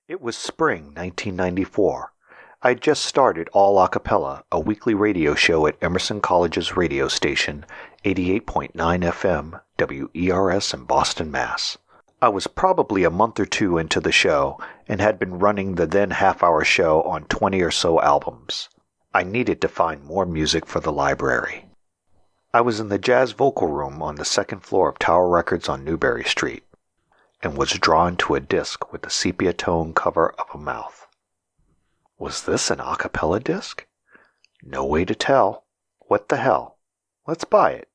It was spring 1994. I had just started All A Cappella, a weekly radio show at Emerson College's radio station, 88.9 FM, WERS in Boston, Mass. I was probably a month or two into the show and had been running the then half-hour show on 20 or so albums. I needed to find more music for the library. I was in the jazz vocal room on the second floor of Tower Records on Newbury Street, and was drawn to a disc with the sepia tone cover of a mouth. Was this an a cappella disc? No way to tell. What the hell? Let's buy it.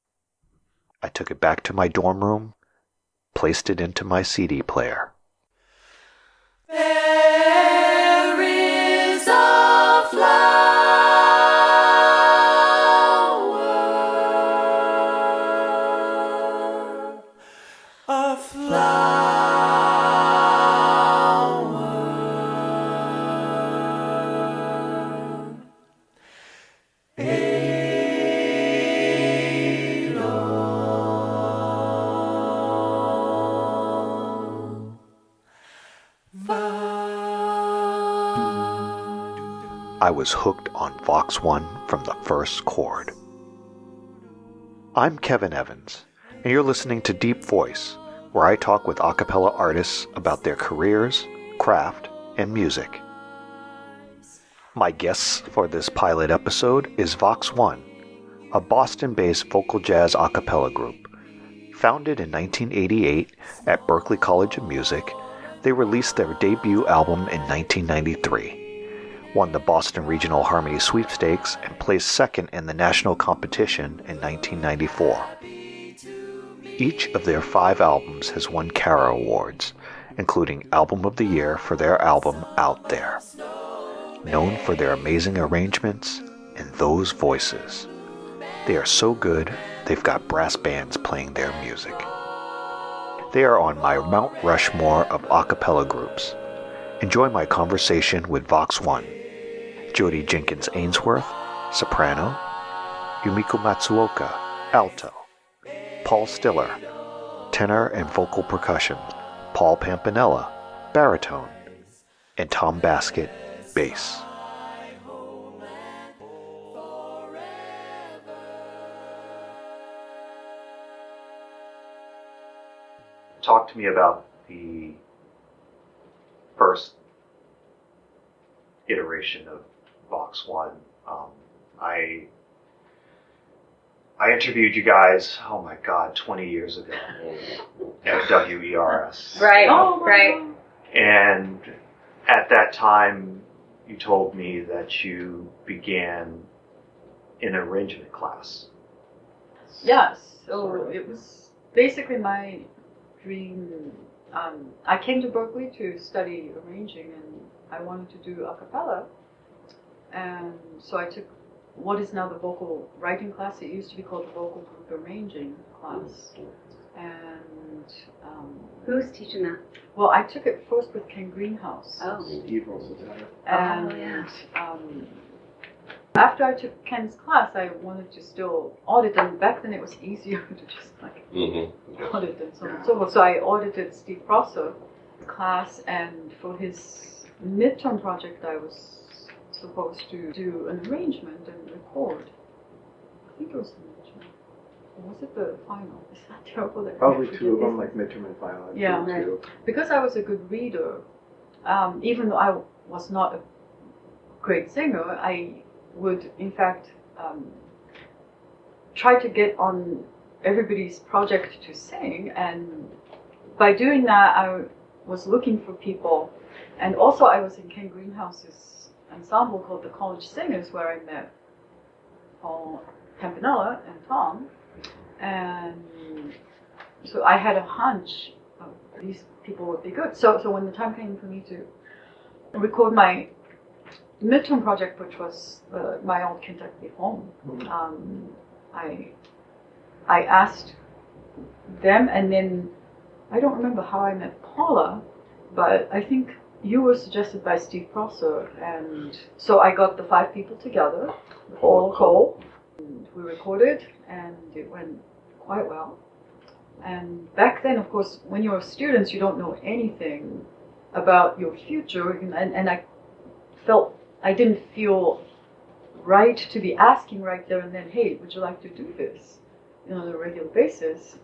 I took it back to my dorm room, placed it into my CD player. There is a flower, a flower. I was hooked on Vox One from the first chord. I'm Kevin Evans, and you're listening to Deep Voice, where I talk with a cappella artists about their careers, craft, and music. My guest for this pilot episode is Vox One, a Boston-based vocal jazz a cappella group. Founded in 1988 at Berklee College of Music, they released their debut album in 1993. Won the Boston Regional Harmony Sweepstakes and placed second in the national competition in 1994. Each of their 5 albums has won Cara Awards, including Album of the Year for their album Out There. Known for their amazing arrangements and those voices. They are so good, they've got brass bands playing their music. They are on my Mount Rushmore of a cappella groups. Enjoy my conversation with Vox One. Jodi Jenkins Ainsworth, soprano, Yumiko Matsuoka, alto, Paul Stiller, tenor and vocal percussion, Paul Pampanella, baritone, and Tom Baskett, bass. Talk to me about the first iteration of Vox One. I interviewed you guys, 20 years ago at WERS. Right, right. And at that time, you told me that you began an arrangement class. Yes, so it was basically my dream. I came to Berklee to study arranging, and I wanted to do a cappella. And so I took what is now the vocal writing class. It used to be called the vocal group arranging class. And who's teaching that? well, I took it first with Ken Greenhouse. Oh, Steve also did it. And yeah. After I took Ken's class, I wanted to still audit, and back then it was easier to just audit and so on and so forth. So I audited Steve Prosser's class, and for his midterm project, I was supposed to do an arrangement and record. I think it was the midterm. Or was it the final? Is that terrible? Probably 2 of them, like midterm and final. Yeah. Two. Because I was a good reader, even though I was not a great singer, I would in fact try to get on everybody's project to sing, and by doing that I was looking for people, and also I was in Ken Greenhouse's ensemble called the College Singers, where I met Paul Campanella and Tom, and so I had a hunch of these people would be good. So when the time came for me to record my midterm project, which was my old Kentucky home, I asked them, and then I don't remember how I met Paula, but I think you were suggested by Steve Prosser, and so I got the 5 people together, all whole, and we recorded, and it went quite well. And back then, of course, when you're students, you don't know anything about your future, and I didn't feel right to be asking right there and then, hey, would you like to do this, on a regular basis?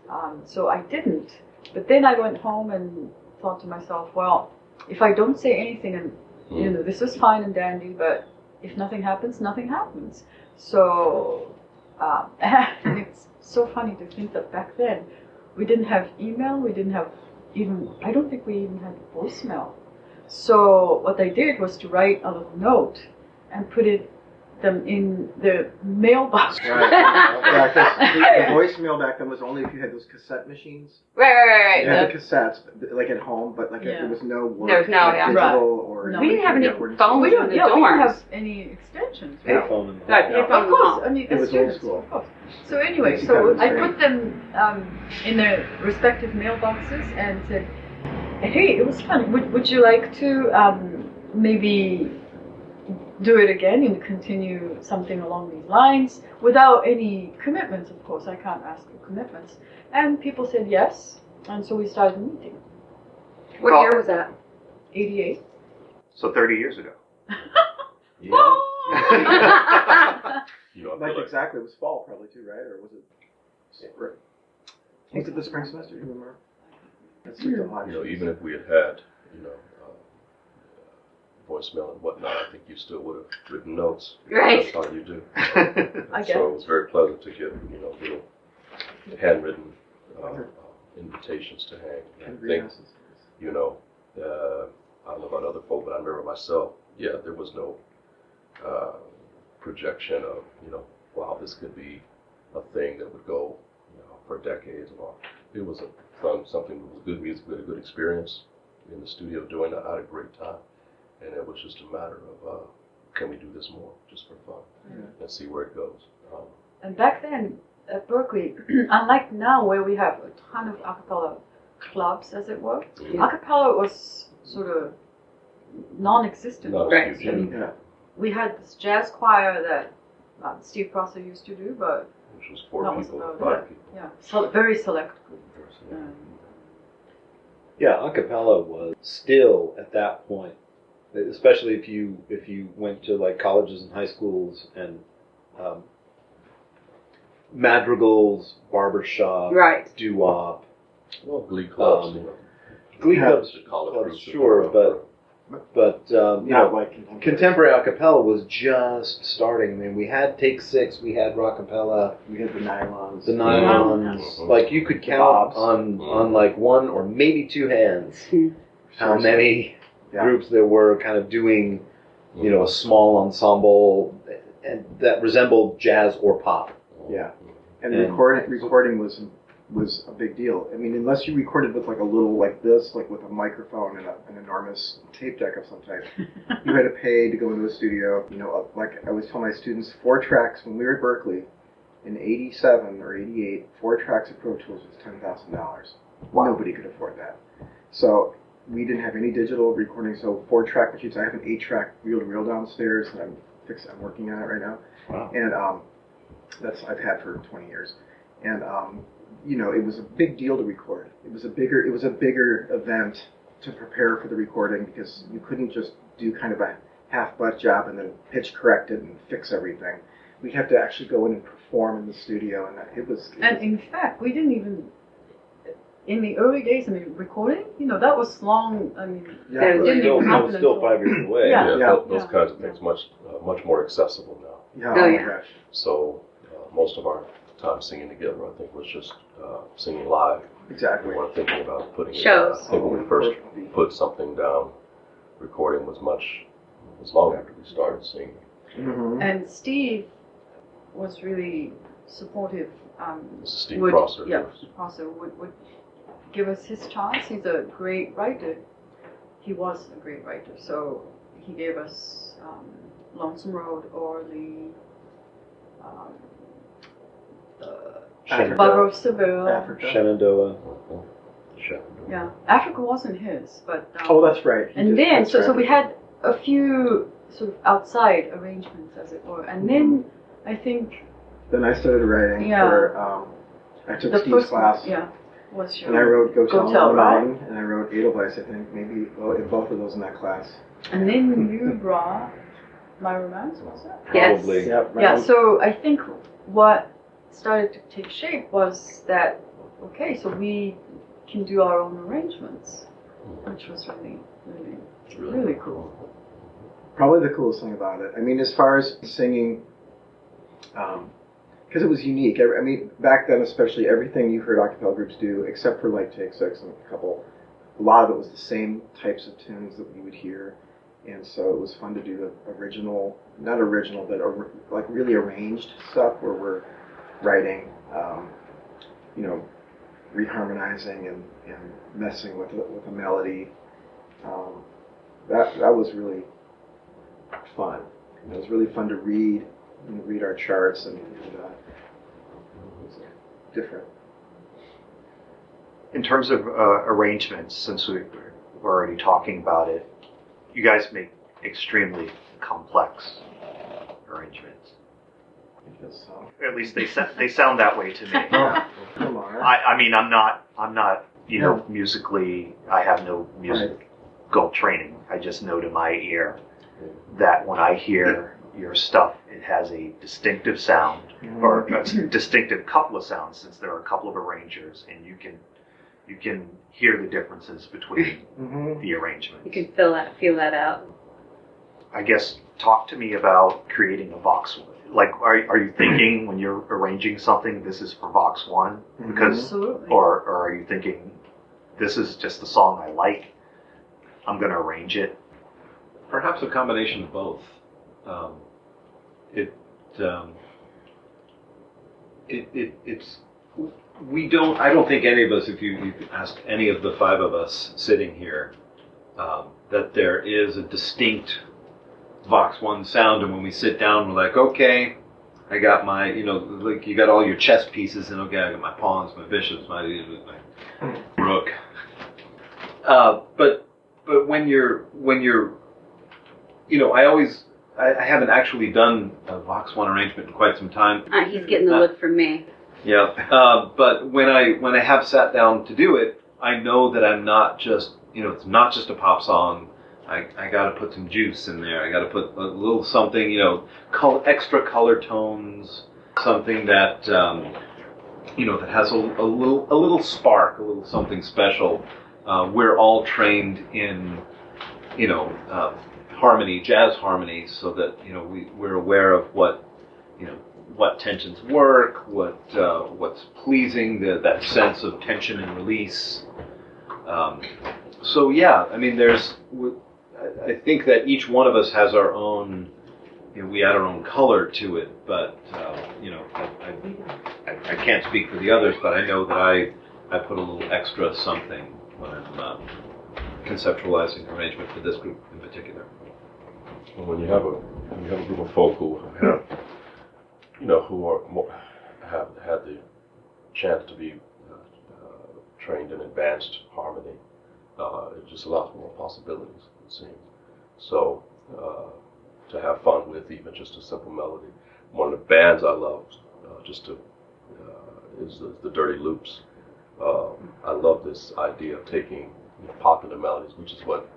So I didn't. But then I went home and thought to myself, well, if I don't say anything, and this is fine and dandy, but if nothing happens, nothing happens. So and it's so funny to think that back then we didn't have email, we didn't have I don't think we even had voicemail. So what I did was to write a little note and put them in the mailbox. Right. Yeah, 'cause the voicemail back then was only if you had those cassette machines. Right. You had the cassettes, like at home, but like there was no work, There was no, like yeah. digital or. No. We didn't have any network. phones We in don't, the we didn't dorms. have any extensions. Right? Payphone in the Right, hall. payphone. Of course, I mean, It as was old students, school. of course. So anyway, Makes you so kind of I insane. put them in their respective mailboxes and said, hey, it was fun. Would you like to maybe do it again and continue something along these lines without any commitments, of course. I can't ask for commitments. And people said yes, and so we started meeting. What year was that? 88. So 30 years ago. Yeah. You know, I Like feel exactly, it was fall probably too, right? Or was it spring? Was it the spring semester? Do you remember? That's just a lot. you know, even if we had had, voicemail and whatnot, I think you still would have written notes. Right. That's how you do. I guess. So it was very pleasant to get, little handwritten invitations to hang. And I think, Greenhouses. I don't know about other folk, but I remember myself, there was no projection of, wow, this could be a thing that would go, for decades and all. It was something that was good music, we had a good experience in the studio doing that. I had a great time. And it was just a matter of, can we do this more, just for fun, and see where it goes. And back then at Berkeley, unlike now where we have a ton of a cappella clubs, as it were, Yeah. a cappella was sort of non-existent. Not Right. as huge, I mean, Yeah. we had this jazz choir that Steve Prosser used to do, but which was 4 that was people, about 5 it. people. Yeah, so very select group. Yeah, a cappella was still at that point, especially if you went to like colleges and high schools and madrigals, barbershop, Right. doo-wop, Well, glee clubs, glee Yeah. clubs, the college clubs, groups. that sure, were but Not like contemporary. contemporary a cappella was just starting. I mean, we had Take Six, we had rockapella, We had the nylons. the nylons. Mhm. Like you could The count bobs. on like one or maybe two hands how many Yeah. groups there were kind of doing, a small ensemble and that resembled jazz or pop. Yeah. And And- recording was a big deal. I mean, unless you recorded with like a little like this, like with a microphone and an enormous tape deck of some type, you had to pay to go into a studio. Like I always tell my students, 4 tracks when we were at Berkeley in '87 or '88, 4 tracks of Pro Tools was $10,000. Wow. Nobody could afford that. So we didn't have any digital recording. So 4-track machines. I have an 8-track reel-to-reel downstairs that I'm working on it right now. Wow. And I've had for 20 years. And it was a big deal to record. It was a bigger event to prepare for the recording because you couldn't just do kind of a half-butt job and then pitch correct it and fix everything. We'd have to actually go in and perform in the studio, and it was And in fact, we didn't even, in the early days, recording, that was long, yeah, There's it but- didn't Still, even happen still until- 5 years away. Yeah. Those Yeah. kinds of things much more accessible now. yeah, Oh, oh yeah. my gosh. So most of our time singing together, I think, was just singing live. Exactly. We weren't thinking about putting it Shows. down. I think when we first put something down, recording was long after we started singing. Mm-hmm. And Steve was really supportive. This is Steve would- Prosser. Yeah, Prosser would give us his chance. He's a great writer. He was a great writer. So he gave us Lonesome Road or the Africa. Barbara of Seville. Africa. Shenandoah. Yeah, Africa wasn't his, but Oh, that's right. He and just- then that's so right. we had a few sort of outside arrangements, as it were, and then I think Then I started writing Yeah. for. I took the Steve's first class. yeah, was your And I wrote Go Tell 'em on the right? Mountain, and I wrote Edelweiss, I think, maybe both of those in that class. And then you brought My Romance, was it? Yes. Probably. Yeah, so I think what started to take shape was that, okay, so we can do our own arrangements, which was really cool. Probably the coolest thing about it. I mean, as far as singing, because it was unique. I mean, back then especially, everything you heard a cappella groups do, except for like Take Six and a lot of it was the same types of tunes that we would hear. And so it was fun to do not original, but like really arranged stuff where we're writing, reharmonizing and messing with a melody. That was really fun. It was really fun to read our charts and it was different. In terms of arrangements, since we're already talking about it, you guys make extremely complex arrangements. Because, At least they sound that way to me. come on. I mean, I'm not, musically, I have no musical training. I just know to my ear that when I hear your stuff, it has a distinctive sound, or a distinctive couple of sounds, since there are a couple of arrangers, and you can hear the differences between the arrangements. You can feel that out. I guess, talk to me about creating a Vox One. Like, are you thinking when you're arranging something, this is for Vox One? Because, Absolutely. or are you thinking, this is just a song I like, I'm going to arrange it? Perhaps a combination of both. I don't think any of us, if you asked any of the five of us sitting here, that there is a distinct Vox One sound, and when we sit down, we're like, okay, I got my, like you got all your chess pieces, and okay, I got my pawns, my bishops, my rook. But when you're, I haven't actually done a Vox One arrangement in quite some time. He's getting the look from me. Yeah, but when I have sat down to do it, I know that I'm not just, it's not just a pop song. I got to put some juice in there. I got to put a little something, extra color tones, something that that has a little spark, a little something special. We're all trained in harmony, jazz harmony, so that we're aware of what tensions work, what's pleasing, that sense of tension and release. So yeah, I mean, I think that each one of us has our own, we add our own color to it, but I can't speak for the others, but I know that I put a little extra something when I'm conceptualizing arrangement for this group in particular. Well, when you have a group of folk who have, have had the chance to be trained in advanced harmony, it just allows for more possibilities, it seems. So to have fun with even just a simple melody. One of the bands I love is the Dirty Loops. I love this idea of taking popular melodies, which is what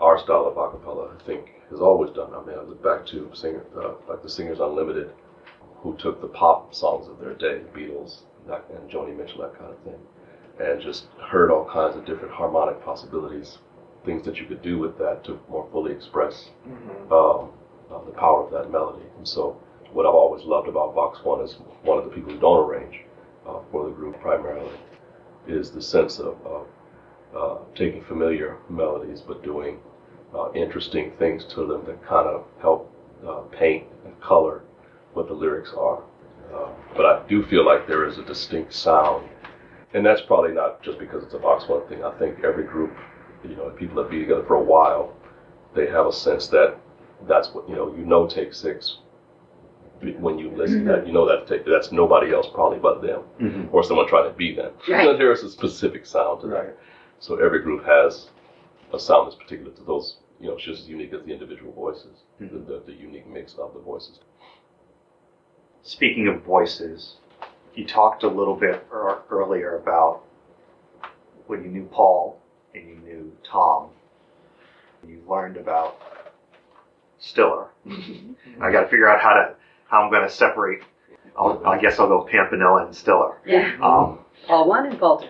our style of a cappella, I think, has always done. I mean, I look back to like the Singers Unlimited, who took the pop songs of their day, the Beatles and Joni Mitchell, that kind of thing, and just heard all kinds of different harmonic possibilities, things that you could do with that to more fully express the power of that melody. And so what I've always loved about Vox One is one of the people who don't arrange for the group primarily, is the sense of taking familiar melodies but doing interesting things to them that kind of help paint and color what the lyrics are. But I do feel like there is a distinct sound, and that's probably not just because it's a Vox One thing. I think every group, people that be together for a while, they have a sense that that's what, Take Six, when you listen to that, that's nobody else probably but them, or someone trying to be them. Right. So there is a specific sound to that. Right. So every group has a sound that's particular to those, it's just as unique as the individual voices, the unique mix of the voices. Speaking of voices, you talked a little bit earlier about when you knew Paul and you knew Tom, you learned about Stiller. I got to figure out how I'm going to separate. I guess I'll go Campanella and Stiller. Yeah. Paul 1 and Paul 2.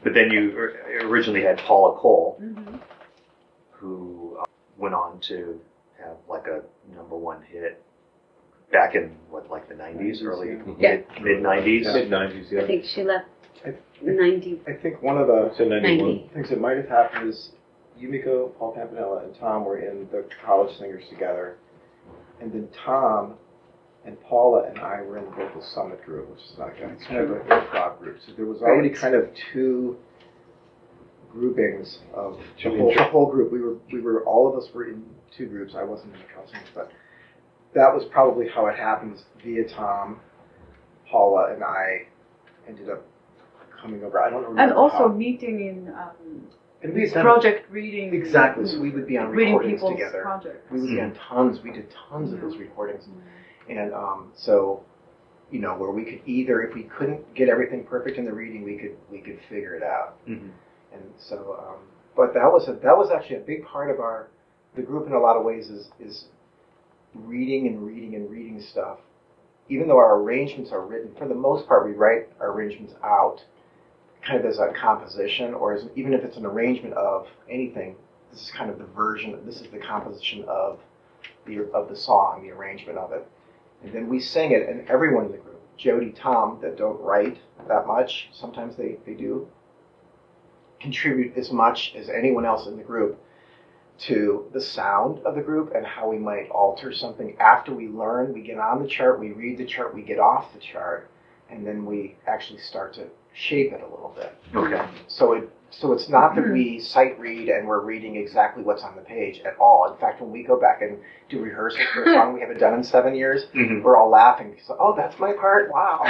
But then you originally had Paula Cole, Mm-hmm. who went on to have like a #1 hit back in like the 90s, early Yeah. mid 90s. Mid 90s, I yeah. think she left I 90. I think one of the So 91. 90. things that might have happened is Yumiko, Paul Campanella, and Tom were in the College Singers together, and then Tom and Paula and I were in the Vocal Summit group, which is like it's kind of an improv group. So there was already kind of two groupings of the whole group. We were all of us were in two groups. I wasn't in the College Singers, but that was probably how it happened via Tom. Paula and I ended up coming over. I don't remember. And also how. meeting in And we had done project reading. exactly. So we would be on reading recordings people's together. projects. We would be on tons. We did tons of those recordings, and so where we could either, if we couldn't get everything perfect in the reading, we could figure it out. Mm-hmm. And so, but that was actually a big part of the group in a lot of ways is reading and reading and reading stuff. Even though our arrangements are written, for the most part, we write our arrangements out kind of as a composition, or even if it's an arrangement of anything, this is kind of the version, this is the composition of the song, the arrangement of it. And then we sing it, and everyone in the group, Jodi, Tom, that don't write that much, sometimes they do, contribute as much as anyone else in the group to the sound of the group and how we might alter something after we learn. We get on the chart, we read the chart, we get off the chart, and then we actually start to shape it a little bit. Okay. So it's not that we sight read and we're reading exactly what's on the page at all. In fact, when we go back and do rehearsals for a song we haven't done in 7 years, Mhm. we're all laughing because, oh, that's my part. Wow,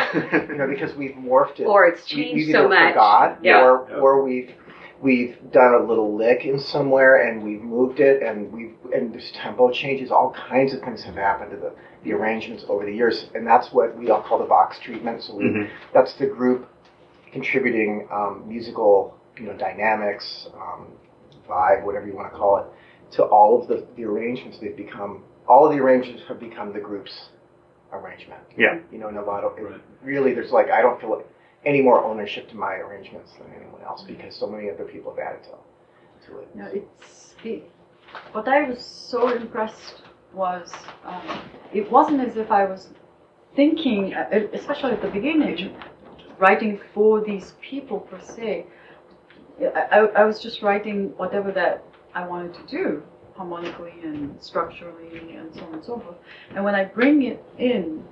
because we've morphed it. Or it's We changed either so much. forgot, Yeah. or we've done a little lick in somewhere and we've moved it, and there's tempo changes. All kinds of things have happened to the arrangements over the years, and that's what we all call the Vox treatment. So that's the group contributing musical, dynamics, vibe, whatever you want to call it, to all of the arrangements. All of the arrangements have become the group's arrangement. Yeah. In a lot of Right. really, there's I don't feel any more ownership to my arrangements than anyone else because so many other people have added to it. No, what I was so impressed was it wasn't as if I was thinking, especially at the beginning, writing for these people per se. I was just writing whatever that I wanted to do, harmonically and structurally and so on and so forth. And when I bring it in,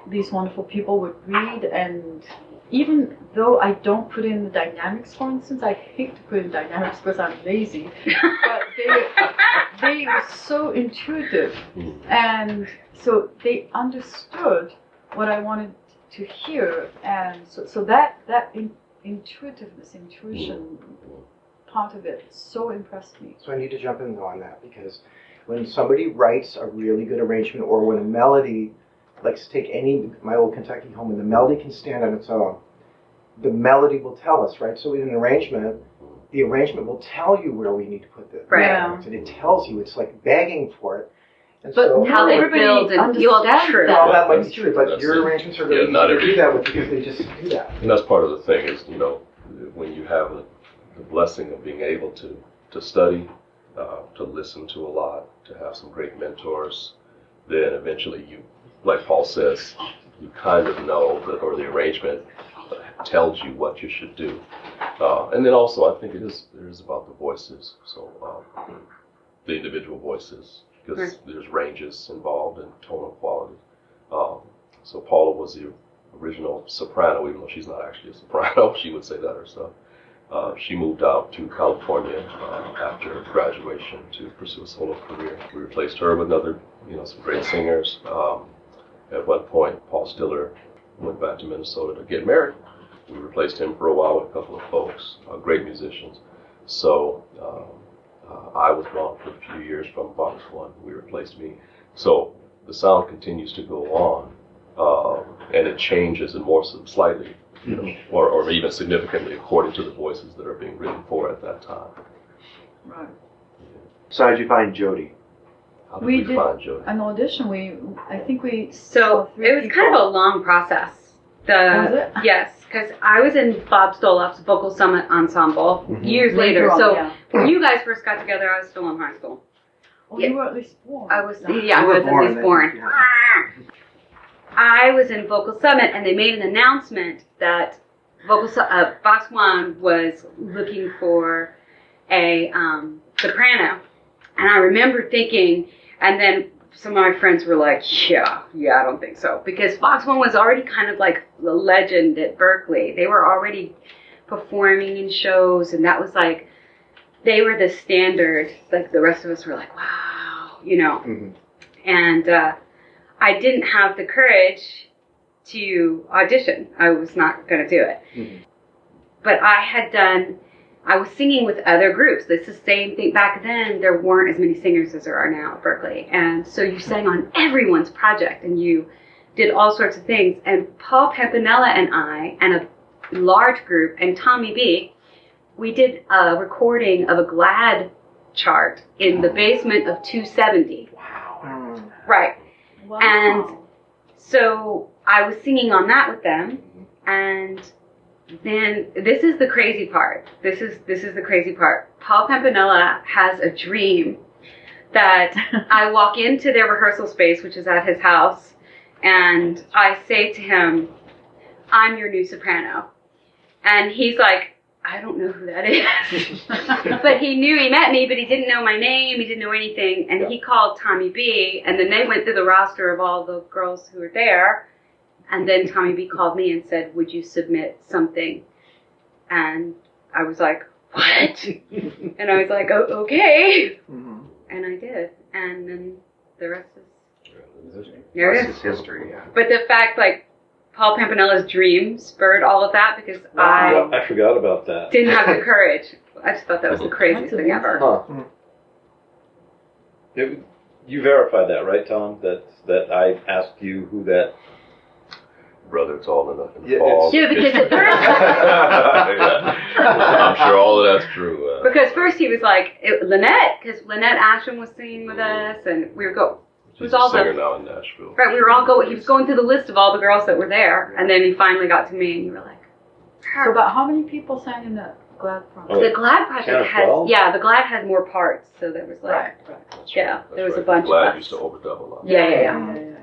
these wonderful people would read, and even though I don't put in the dynamics, for instance, I hate to put in dynamics because I'm lazy, but they were so intuitive, and so they understood what I wanted to hear, and so that intuition part of it so impressed me. So I need to jump in on that because when somebody writes a really good arrangement, or when a melody, let's take my old Kentucky Home, and the melody can stand on its own, the melody will tell us, right? So in an arrangement, the arrangement will tell you where we need to put the Right. dynamics, and it tells you. It's like begging for it. And But so, How they everybody build and you all understands true. that. well, that might be true, but That's your it. arrangements are really not easy to every- do that with because they just do that. And that's part of the thing is, when you have the blessing of being able to study, to listen to a lot, to have some great mentors, then eventually you, like Paul says, you kind of know that, or the arrangement tells you what you should do. And then also I think it is about the voices, so the individual voices, because there's ranges involved in tonal quality. So Paula was the original soprano, even though she's not actually a soprano. She would say that herself. She moved out to California after graduation to pursue a solo career. We replaced her with some great singers. At one point, Paul Stiller went back to Minnesota to get married. We replaced him for a while with a couple of folks, great musicians. So I was gone for a few years from Vox One. We replaced me. So the sound continues to go on, and it changes and morphs slightly you know, or even significantly according to the voices that are being written for at that time. Right. So how'd you find Jodi? How did We we did find Jodi? an audition. I think we So saw 3 it was people. kind of a long process. Was it? Yes, because I was in Bob Stoloff's Vocal Summit Ensemble years later. on, So yeah. when you guys first got together, I was still in high school. Oh, yeah. you were at least born. I was, No. yeah, I You were was at born least then, born. yeah. I was in Vocal Summit, and they made an announcement that Vox One was looking for a soprano. And I remember thinking, and then some of my friends were like, yeah, I don't think so. Because Vox One was already kind of like the legend at Berkeley. They were already performing in shows, and that was like, they were the standard. Like the rest of us were like, wow, you know. Mhm. And I didn't have the courage to audition. I was not going to do it. Mhm. But I was singing with other groups. It's the same thing. Back then, there weren't as many singers as there are now at Berkeley. And so you sang on everyone's project, and you did all sorts of things. And Paul Pampanella and I, and a large group, and Tommy B, we did a recording of a GLAD chart in the basement of 270. Wow. Right. Wow. And so I was singing on that with them, and then this is the crazy part. This is the crazy part. Paul Pampanella has a dream that I walk into their rehearsal space, which is at his house, and I say to him, "I'm your new soprano," and he's like, "I don't know who that is," but he knew he met me, but he didn't know my name. He didn't know anything, and he called Tommy B, and then they went through the roster of all the girls who were there. And then Tommy B called me and said, "Would you submit something?" And I was like, "What?" And I was like, "Oh, okay." Mhm. And I did. And then the rest is, There there it is is. history, yeah. But the fact, like, Paul Pampanella's dream spurred all of that because I forgot about that. didn't have the courage. I just thought that was the craziest That's thing ever. Huh. You verified that, right, Tom? That I asked you who that. Brother, it's all in the Yeah, fall. Yeah, because at first, Yeah. I'm sure all of that's true. because first he was like, Lynette, because Lynette Ashton was singing with us, and we were She's was all a singer the- now in Nashville. right, we were all he was going through the list of all the girls that were there, and then he finally got to me, and you were like, So about how many people sang in the GLAD project? the GLAD 10 or project has, 12? the GLAD has more parts, so there was like, Right. That's yeah, right, there was that's a bunch of Glad us. used to overdub a lot. Yeah. Yeah.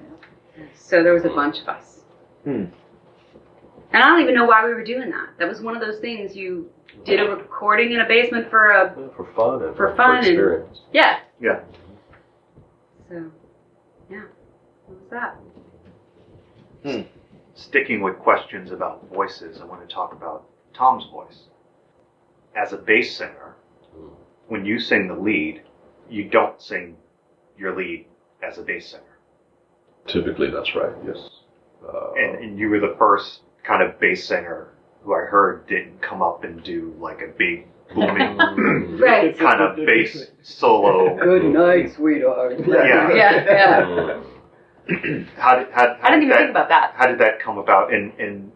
So there was a bunch of us. Hmm. And I don't even know why we were doing that. That was one of those things you did a recording in a basement for a, Yeah, for fun and For fun and- experience. yeah. Yeah. So, yeah, what was that? Sticking with questions about voices, I want to talk about Tom's voice. As a bass singer, when you sing the lead, you don't sing your lead as a bass singer. Typically, that's right. Yes. And you were the first kind of bass singer who I heard didn't come up and do like a big booming Right. kind of bass solo. Good night, sweetheart. Yeah. Yeah. How did I didn't even think about that. How did that come about? And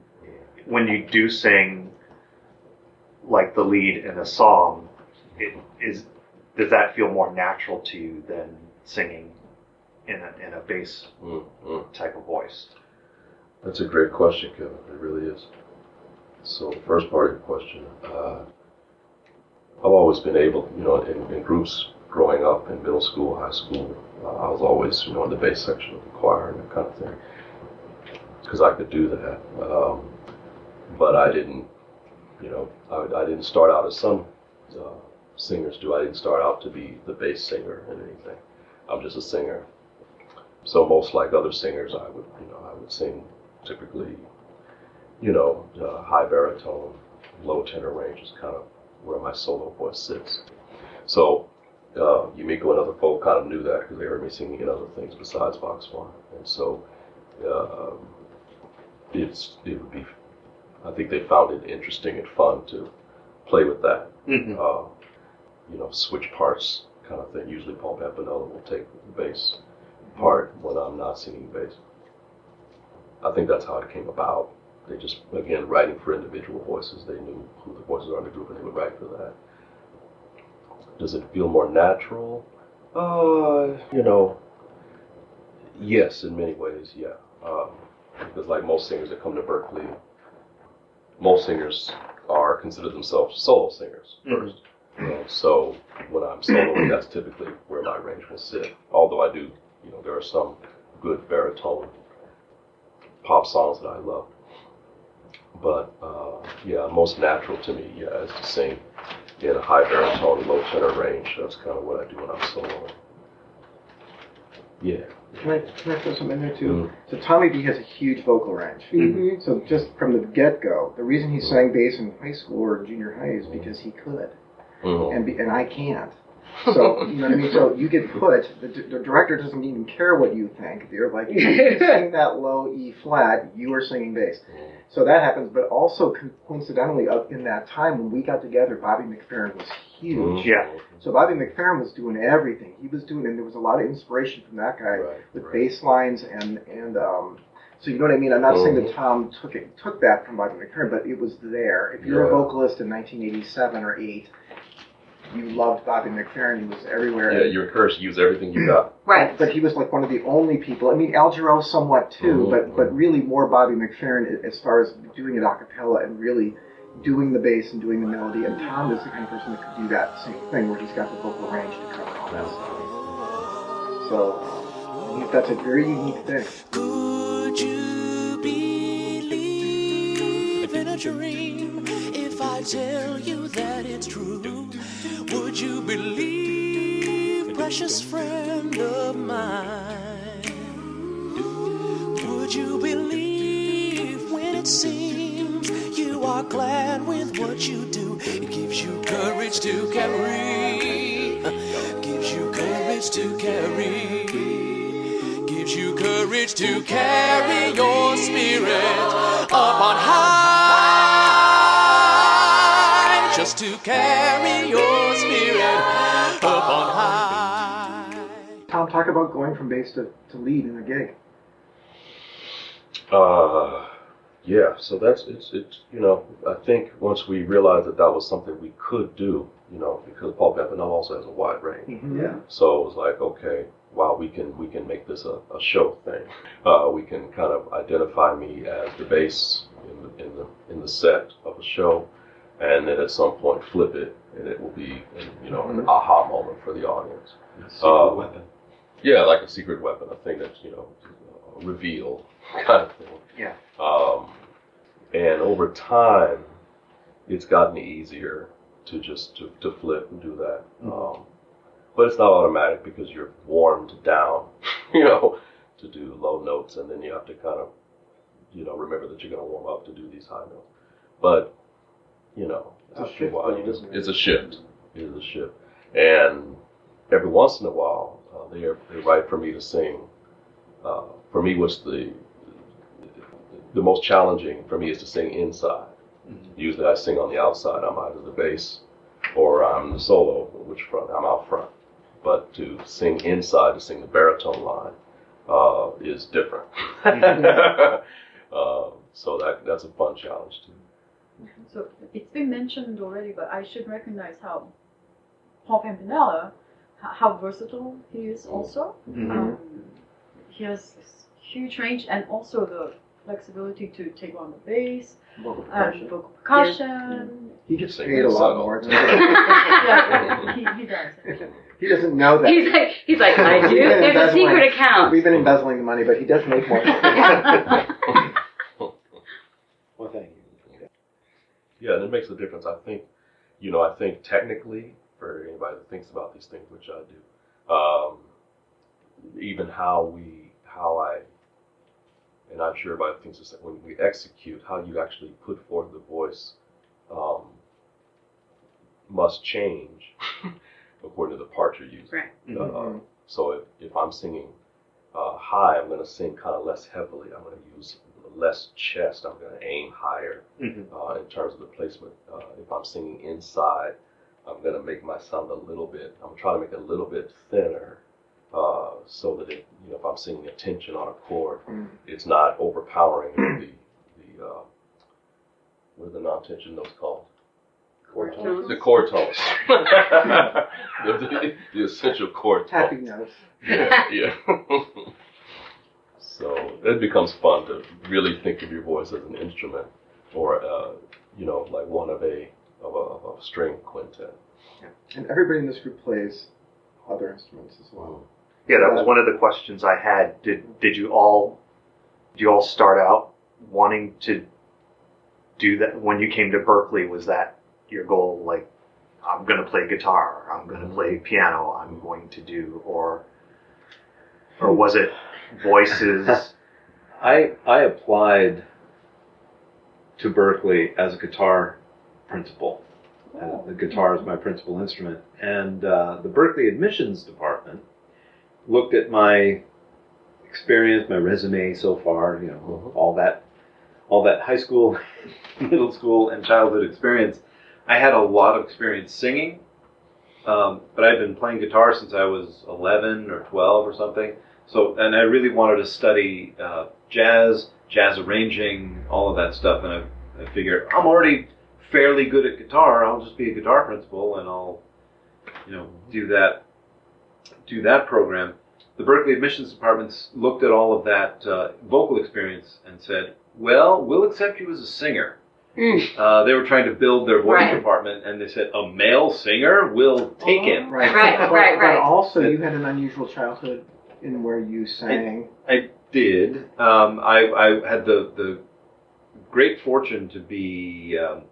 when you do sing like the lead in a song, does that feel more natural to you than singing in a bass type of voice? That's a great question, Kevin. It really is. So the first part of your question, I've always been able, in groups growing up in middle school, high school, I was always, in the bass section of the choir and that kind of thing, because I could do that. But I didn't, I didn't start out as some singers do. I didn't start out to be the bass singer in anything. I'm just a singer. So most like other singers, I would sing typically, high baritone, low tenor range is kind of where my solo voice sits. So Yumiko and other folk kind of knew that because they heard me singing in other things besides Vox One, and so it would be. I think they found it interesting and fun to play with that. Mm-hmm. Switch parts kind of thing. Usually Paul Pampanella will take the bass part when I'm not singing bass. I think that's how it came about. They just, again, writing for individual voices. They knew who the voices are in the group, and they would write for that. Does it feel more natural? Yes, in many ways, yeah. Because like most singers that come to Berkeley, most singers consider themselves solo singers first. And so when I'm soloing, that's typically where my arrangements sit. Although I do, there are some good baritone pop songs that I love. But most natural to me, is to sing in a high baritone, low tenor range. That's kind of what I do when I'm soloing. Yeah. Can I throw something in there too? So Tommy B has a huge vocal range. So just from the get-go, the reason he sang bass in high school or junior high is because he could, and I can't. So you know what I mean. So you get put. The director doesn't even care what you think. They're like, if you sing that low E flat, you are singing bass. So that happens. But also coincidentally, up in that time when we got together, Bobby McFerrin was huge. Yeah. So Bobby McFerrin was doing everything. He was doing, and there was a lot of inspiration from that guy with bass lines and so you know what I mean. I'm not saying that Tom took that from Bobby McFerrin, but it was there. If you're a vocalist in 1987 or 8, you loved Bobby McFerrin. He was everywhere. Yeah, you're encouraged to use everything you got. Right. But he was like one of the only people. I mean, Al Jarreau somewhat too, but really more Bobby McFerrin as far as doing it a cappella and really doing the bass and doing the melody. And Tom is the kind of person that could do that same thing where he's got the vocal range to cover all that stuff. So I think that's a very unique thing. Could you believe in a dream if I tell you that it's true? Would you believe, precious friend of mine? Would you believe when it seems you are glad with what you do? It gives you courage to carry, gives you courage to carry, gives you courage to carry your spirit up on high, just to carry your spirit up on high. Tom, talk about going from bass to lead in a gig. So it's I think once we realized that was something we could do, because Paul Campanella also has a wide range. Yeah. So it was like, okay, wow, we can make this a show thing. We can kind of identify me as the bass in the set of a show, and then at some point flip it, and it will be an aha moment for the audience. Secret weapon. Yeah, like a secret weapon, a thing that's a reveal kind of thing. Yeah. And over time, it's gotten easier to just to flip and do that. But it's not automatic because you're warmed down, to do low notes, and then you have to kind of, remember that you're going to warm up to do these high notes. But, after a while, it's a shift. It is a shift. And every once in a while, they write for me to sing. For me, what's the most challenging for me is to sing inside. Usually I sing on the outside. I'm either the bass or I'm the solo, which front, I'm out front. But to sing inside, to sing the baritone line, is different. So that's a fun challenge too. So it's been mentioned already, but I should recognize how Paul Campanella, how versatile he is also. He has this huge range and also the flexibility to take on the bass, Vocal percussion. He gets Sing paid a inside lot all more. the Yeah, he does. He doesn't know that. He's like, I do. There's a secret account. We've been embezzling the money, but he does make more. Well, thank you. Yeah, and it makes a difference. I think, I think technically, for anybody that thinks about these things, which I do, even and I'm sure everybody thinks this, when we execute, how you actually put forth the voice must change according to the part you're using. Right. So if I'm singing high, I'm going to sing kind of less heavily. I'm going to use less chest. I'm going to aim higher in terms of the placement. If I'm singing inside, I'm going to make my sound I'm trying to make it a little bit thinner so that if I'm singing a tension on a chord, it's not overpowering the what are the non-tension notes called? Chord tones. The chord tones. the essential chord tones. Happy notes. Yeah. So it becomes fun to really think of your voice as an instrument, or like one of a string quintet. Yeah. And everybody in this group plays other instruments as well. Yeah, that was one of the questions I had. Did you all start out wanting to do that when you came to Berkeley? Was that your goal? Like, I'm going to play guitar, I'm going to play piano, I'm going to do, or was it voices? I applied to Berkeley as a guitar principal. The guitar is my principal instrument, and the Berkeley admissions department looked at my experience, my resume so far, all that high school, middle school, and childhood experience. I had a lot of experience singing, but I'd been playing guitar since I was 11 or 12 or something. So, and I really wanted to study jazz arranging, all of that stuff, and I figured I'm already fairly good at guitar. I'll just be a guitar principal, and I'll, do that program. The Berkeley admissions departments looked at all of that vocal experience and said, "Well, we'll accept you as a singer." They were trying to build their voice department, and they said, "A male singer, we'll take him." Right. But also, you had an unusual childhood in where you sang. I did. I had the great fortune to be a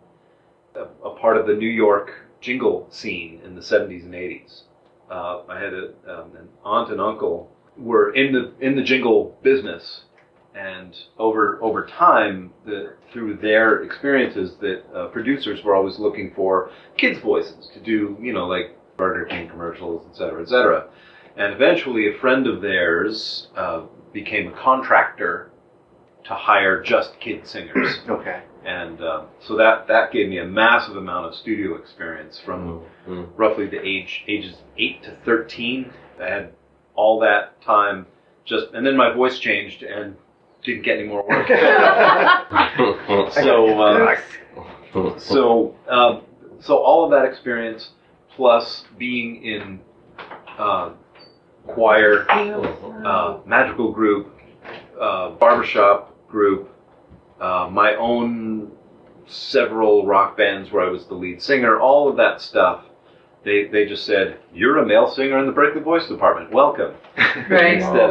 part of the New York jingle scene in the 70s and 80s. I had an aunt and uncle were in the jingle business, and over time, through their experiences, that producers were always looking for kids' voices to do, like Burger King commercials, et cetera, et cetera. And eventually, a friend of theirs became a contractor to hire just kid singers. Okay. And so that gave me a massive amount of studio experience from roughly the ages 8 to 13. I had all that time and then my voice changed and didn't get any more work. So all of that experience, plus being in choir, magical group, barbershop group, my own several rock bands where I was the lead singer, all of that stuff, they just said, "You're a male singer in the Berkeley Voice Department. Welcome." Right. Instead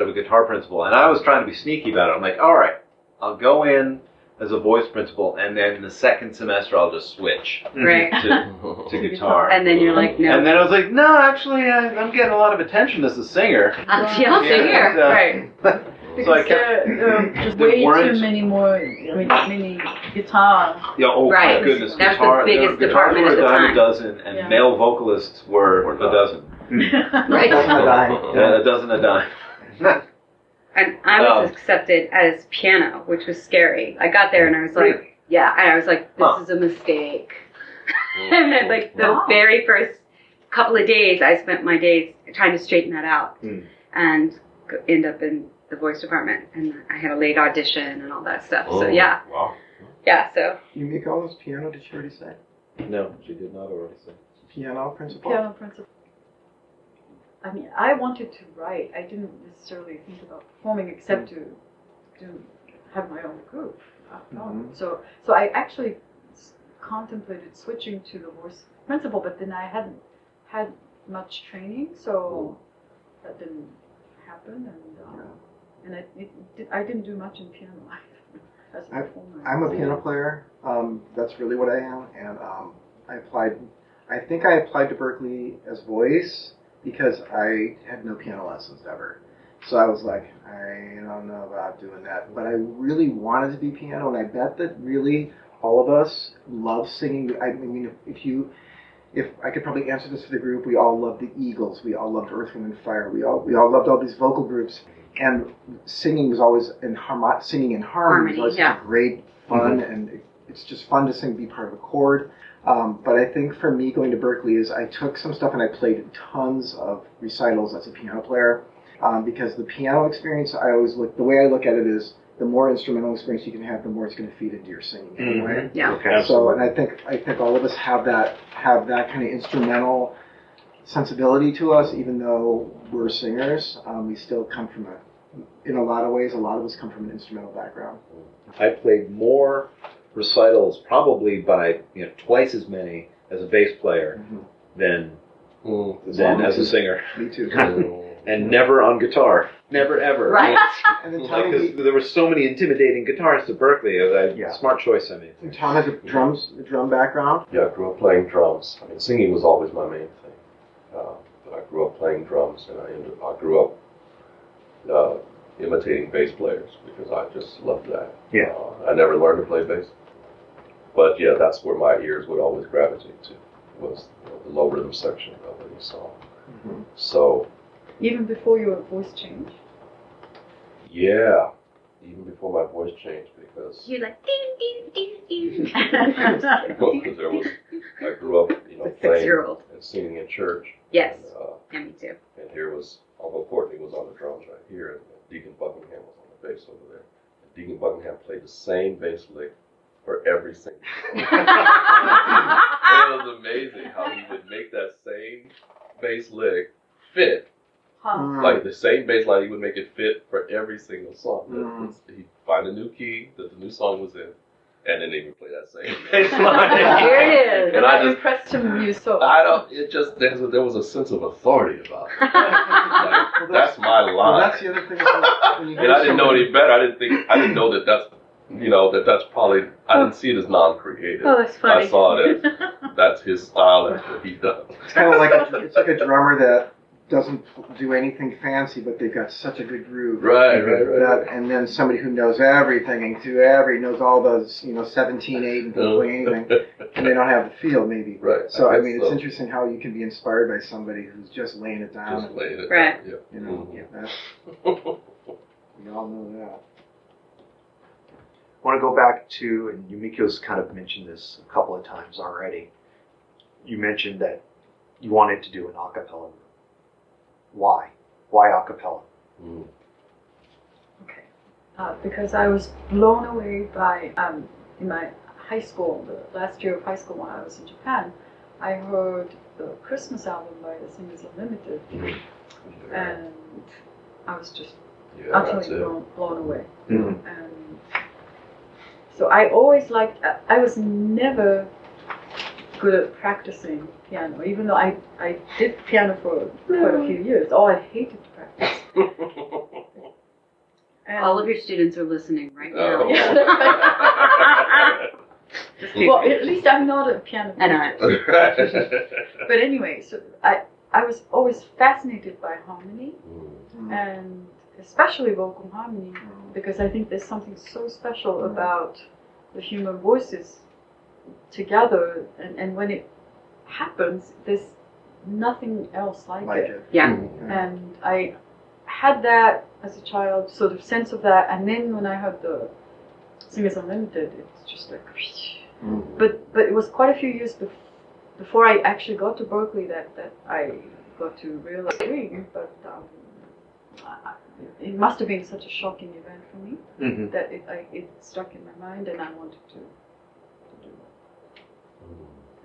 of a guitar principal. And I was trying to be sneaky about it. I'm like, all right, I'll go in as a voice principal, and then the second semester I'll just switch to guitar. And then you're like, no. And then I was like, no, actually, I'm getting a lot of attention as a singer. I'll singer. Right. Because So I kept- there are just there way weren't- too many guitar. Yeah, oh Right. my goodness, That's guitar. the biggest guitars department were at the a dime time. a dozen, and Yeah. male vocalists were a dozen. Right. Yeah, a dozen a dime. And I was accepted as piano, which was scary. I got there and I was like, Really? yeah, and I was like, this Huh. is a mistake. And then, like, the very first couple of days, I spent my days trying to straighten that out and end up in the voice department. And I had a late audition and all that stuff. So, yeah. Wow. Yeah, so. Yumiko's piano, did she already say? No, she did not already say. Piano principal? Piano principal. I mean, I wanted to write. I didn't necessarily think about performing except to have my own group. So I actually contemplated switching to the voice principal, but then I hadn't had much training, so that didn't happen. And I didn't do much in piano as a performer. I'm a piano player. That's really what I am. And I think I applied to Berkeley as voice because I had no piano lessons ever. So I was like, I don't know about doing that. But I really wanted to be piano, and I bet that really all of us love singing. I mean, if I could probably answer this for the group, we all loved the Eagles. We all loved Earth, Wind, and Fire. We all loved all these vocal groups. And singing was always singing in harmony. Was always great fun, and it's just fun to sing, be part of a chord. But I think for me going to Berkeley is I took some stuff and I played tons of recitals as a piano player because the piano experience, the way I look at it is the more instrumental experience you can have, the more it's going to feed into your singing anyway. Yeah. Okay. So, and I think all of us have that kind of instrumental sensibility to us, even though we're singers. We still come from in a lot of ways, a lot of us come from an instrumental background. I played more recitals, probably by twice as many as a bass player than as a singer, Me too. and never on guitar, never ever. Right. And then Tom, Because there were so many intimidating guitarists at Berkeley. Smart choice I made. and Tom has a drum background. Yeah, I grew up playing drums. I mean, singing was always my main thing. But I grew up playing drums, and I grew up imitating bass players because I just loved that. Yeah. I never learned to play bass. But yeah, that's where my ears would always gravitate to, was the low rhythm section of any song. Mhm. So, Even before your voice changed. yeah, even before my voice changed, because You're like ding ding ding ding. because I grew up, playing 6-year-old. and singing in church. Yes. And, Yeah, me too. and here was, although Courtney was on the drums right here, and Deacon Buckingham was on the bass over there. And Deacon Buckingham played the same bass lick for every single song. It was amazing how he would make that same bass lick fit. Like the same bass line, he would make it fit for every single song. He'd find a new key that the new song was in, and then he would play that same bass line. Here it is. And I just, impressed him you so. there was a sense of authority about it. Like, that's my line. Well, that's the other thing. When you And I didn't know any better. I didn't know that's probably, I didn't see it as non-creative. Oh, that's funny. I saw it as, that's his style, that's what he does. It's kind of like it's like a drummer that doesn't do anything fancy, but they've got such a good groove. Right. And then somebody who knows everything and knows all those 17/8 and doesn't play anything, and they don't have the feel maybe. Right. So I mean, it's interesting how you can be inspired by somebody who's just laying it down. Just laying it Right. down. Yeah. That's, we all know that. I want to go back to, and Yumiko's kind of mentioned this a couple of times already. You mentioned that you wanted to do an a cappella. Why? Why a cappella? Okay. Because I was blown away by, in my high school, the last year of high school when I was in Japan, I heard the Christmas album by the Singers Unlimited, and I was just utterly blown away. Mm-hmm. And so I always liked, I was never good at practicing piano, even though I did piano for quite a few years. Oh, I hated to practice. And All of your students are listening right now. Oh. well, at least I'm not a piano I know. teacher. But anyway, so I was always fascinated by harmony, and especially vocal harmony, because I think there's something so special about the human voices together, and when it happens, there's nothing else like it. Yeah. And I had that as a child, sort of sense of that, and then when I heard the Singers Unlimited, it's just like, but it was quite a few years before I actually got to Berkeley that I got to realize, but it must have been such a shocking event for me that it stuck in my mind, and I wanted to do it.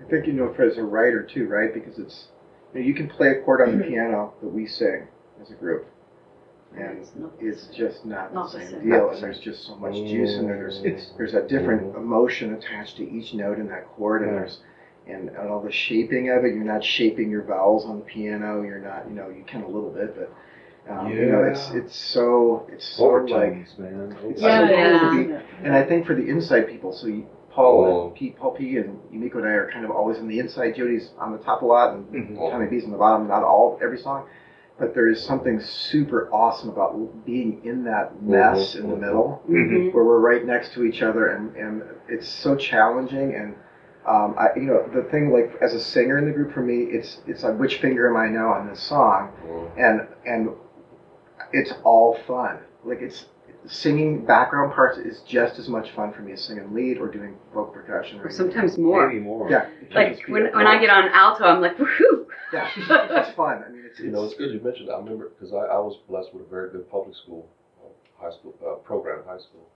I think as a writer too, right? Because it's you can play a chord on the piano that we sing as a group, and it's just not the same deal. And there's just so much juice in there. There's a different emotion attached to each note in that chord, and there's and all the shaping of it. You're not shaping your vowels on the piano. You're not, you can a little bit, but it's so Overtones, man. It's so cool to be, and I think for the inside people, so Paul P and Yumiko and I are kind of always on the inside. Jodi's on the top a lot, and Tommy B's on the bottom. Not every song, but there is something super awesome about being in that mess in the middle, where we're right next to each other, and it's so challenging. And the thing, like as a singer in the group, for me, it's like which finger am I now on this song, and it's all fun. Like singing background parts is just as much fun for me as singing lead or doing vocal percussion. Or sometimes more. Maybe more. Yeah. Like when I get on alto, I'm like, woohoo! Yeah, it's fun. I mean, it's good you mentioned that. I remember because I was blessed with a very good public school high school program in high school,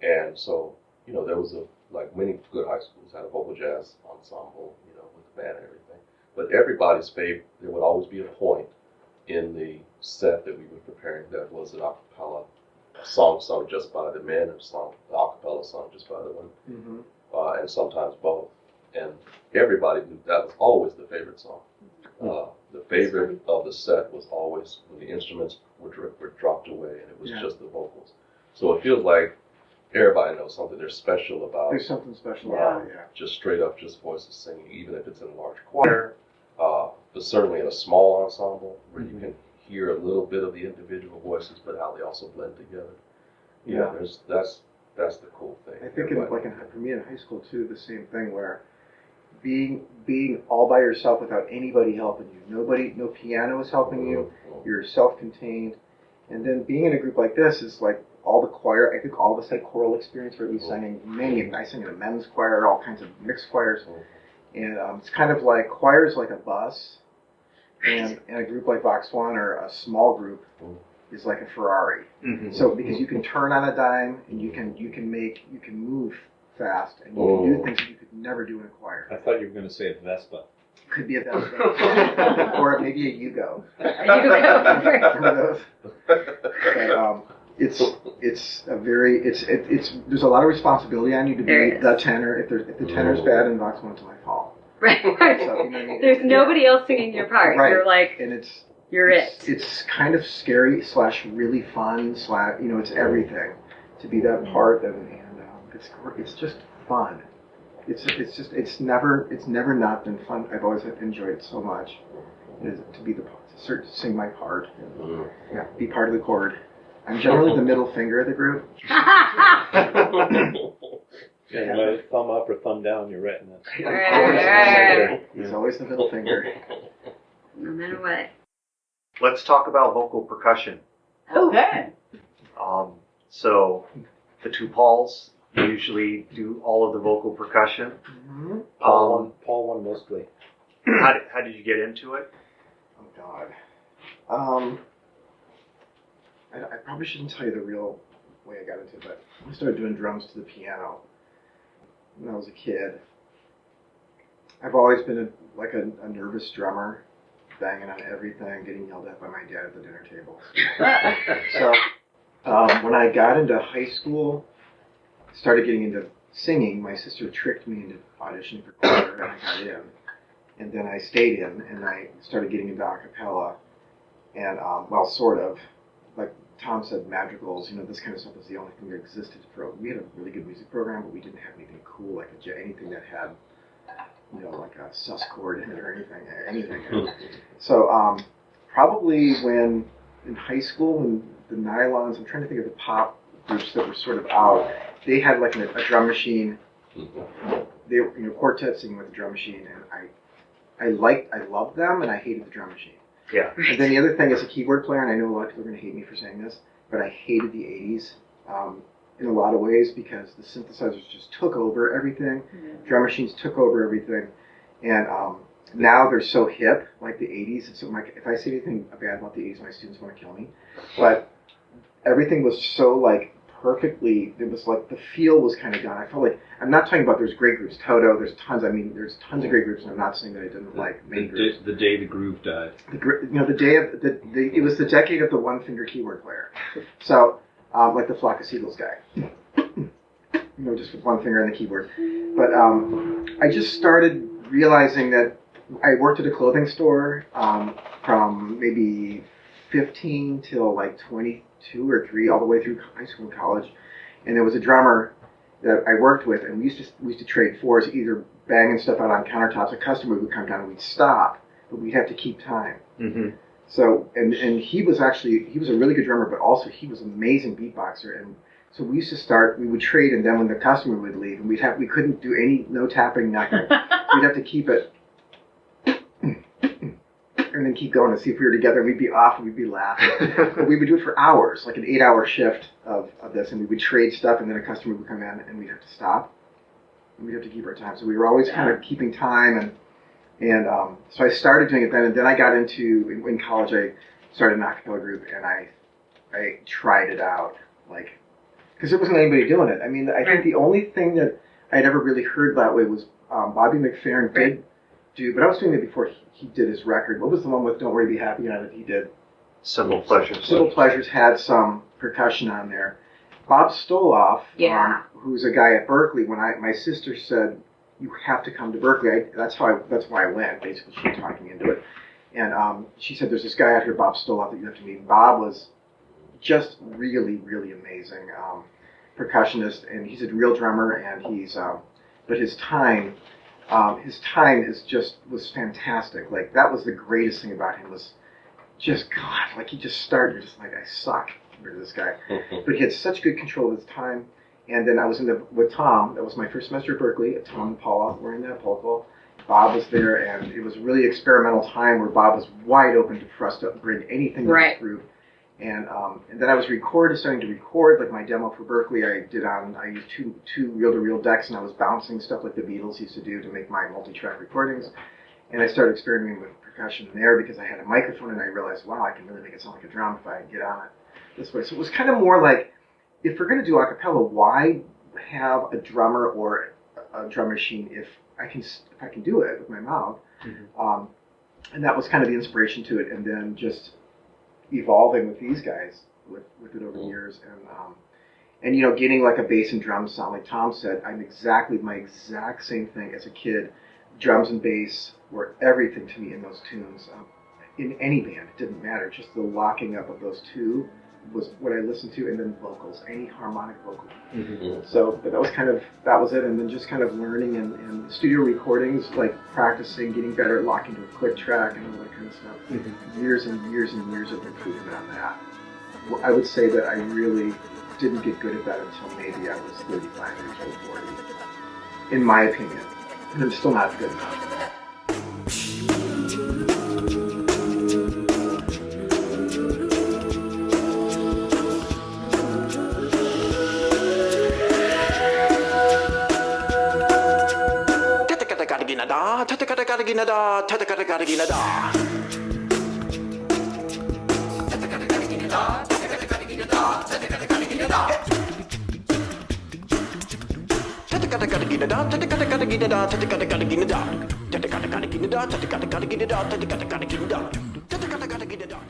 and so there was like many good high schools had a vocal jazz ensemble, with the band and everything. But everybody's favorite, there would always be a point in the set that we were preparing that was an a cappella, a song sung just by the men, and an a cappella sung just by the women, and sometimes both. And everybody knew that was always the favorite song. The favorite of the set was always when the instruments were dropped away and it was just the vocals. So it feels like everybody knows something there's special about. There's something special about it, yeah. Just straight up, just voices singing, even if it's in a large choir, but certainly in a small ensemble where you can hear a little bit of the individual voices, but how they also blend together. Yeah, that's the cool thing. I think for me in high school too, the same thing where being all by yourself without anybody helping you, no piano is helping you, you're self-contained, and then being in a group like this is like all the choir. I think all of us had choral experience where we sang in I sang in a men's choir, all kinds of mixed choirs, and it's kind of like choir is like a bus, and a group like Vox One or a small group is like a Ferrari. So because you can turn on a dime and you can move fast and you can do things that you could never do in a choir. I thought you were going to say a Vespa. Could be a Vespa or maybe a Yugo. One of those. But, it's there's a lot of responsibility on you to be the tenor. If the tenor's bad in Vox One, it's my fault. Right. So, what I mean? There's nobody else singing your part. Right. You're like, and you're it. It's kind of scary / really fun / it's everything to be that part, and it's just fun. It's never not been fun. I've always enjoyed it so much. To be to sing my part, be part of the chord. I'm generally the middle finger of the group. Whether thumb up or thumb down, you're right in that. Right. He's always the middle finger. No matter what. Let's talk about vocal percussion. Okay. So the two Pauls usually do all of the vocal percussion. Paul one mostly. How did you get into it? Oh God. I probably shouldn't tell you the real way I got into it, but I started doing drums to the piano when I was a kid. I've always been a nervous drummer, banging on everything, getting yelled at by my dad at the dinner table. So when I got into high school, started getting into singing, my sister tricked me into auditioning for choir, and I got in. And then I stayed in, and I started getting into a cappella, and sort of. Like Tom said, madrigals, this kind of stuff was the only thing that existed. We had a really good music program, but we didn't have anything cool, like anything that had, like a sus chord in it or anything. So probably when in high school, when the Nylons, I'm trying to think of the pop groups that were sort of out, they had like a drum machine. They were quartet singing with a drum machine, and I loved them, and I hated the drum machine. Yeah. And then the other thing, as a keyboard player, and I know a lot of people are going to hate me for saying this, but I hated the 80s in a lot of ways because the synthesizers just took over everything. Drum machines took over everything. And now they're so hip, like the 80s. So if I say anything bad about the 80s, my students want to kill me. But everything was so perfectly, it was like the feel was kind of gone. I felt like, I'm not talking about there's great groups, Toto, there's tons of great groups, and I'm not saying that I didn't like many groups. The day the groove died. It was the decade of the one finger keyboard player. So, like the Flock of Seagulls guy. Just with one finger on the keyboard. But I just started realizing that I worked at a clothing store from maybe 15 till 22 or 3, all the way through high school and college. And there was a drummer that I worked with, and we used to trade fours, either banging stuff out on countertops. A customer would come down and we'd stop, but we'd have to keep time. Mm-hmm. So, and he was a really good drummer, but also he was an amazing beatboxer. And so we would trade, and then when the customer would leave, and we couldn't do no tapping, nothing. We'd have to keep it, and then keep going to see if we were together. We'd be off and we'd be laughing. But we would do it for hours, like an 8-hour shift of this, and we would trade stuff, and then a customer would come in and we'd have to stop. And we'd have to keep our time. So we were always kind of keeping time, and so I started doing it then, and then I got into, in college, I started an a cappella group, and I tried it out. like, because there wasn't anybody doing it. I mean, I think the only thing that I'd ever really heard that way was Bobby McFerrin did do, but I was doing it before he did his record. What was the one with Don't Worry Be Happy on it he did? Simple Pleasures. Simple Pleasures had some percussion on there. Bob Stoloff, who's a guy at Berkeley, when my sister said, you have to come to Berkeley, that's why I went, basically. She talked me into it. And she said, there's this guy out here, Bob Stoloff, that you have to meet. Bob was just really, really amazing percussionist, and he's a real drummer, and but his time was fantastic. Like, that was the greatest thing about him, was just, God, like, he just started, you're just like, I suck compared to this guy. But he had such good control of his time. And then I was with Tom. That was my first semester at Berkeley. Tom and Paula were in that vocal. Bob was there, and it was a really experimental time where Bob was wide open for us to bring anything to this group. And then I was starting to record, like my demo for Berkeley. I used two reel-to-reel decks, and I was bouncing stuff like the Beatles used to do to make my multi-track recordings. And I started experimenting with percussion there because I had a microphone, and I realized, wow, I can really make it sound like a drum if I get on it this way. So it was kind of more like, if we're going to do a cappella, why have a drummer or a drum machine if I can do it with my mouth? And that was kind of the inspiration to it, and then just evolving with these guys with it over the years, and you know, getting like a bass and drum sound. Like Tom said, my exact same thing as a kid. Drums and bass were everything to me in those tunes. In any band, it didn't matter. Just the locking up of those two was what I listened to, and then vocals, any harmonic vocal. So, but that was it, and then just kind of learning and studio recordings, like practicing, getting better at locking to a click track and all that kind of stuff. Years and years and years of improvement on that. Well, I would say that I really didn't get good at that until maybe I was 35 years old, 40, in my opinion, and I'm still not good enough.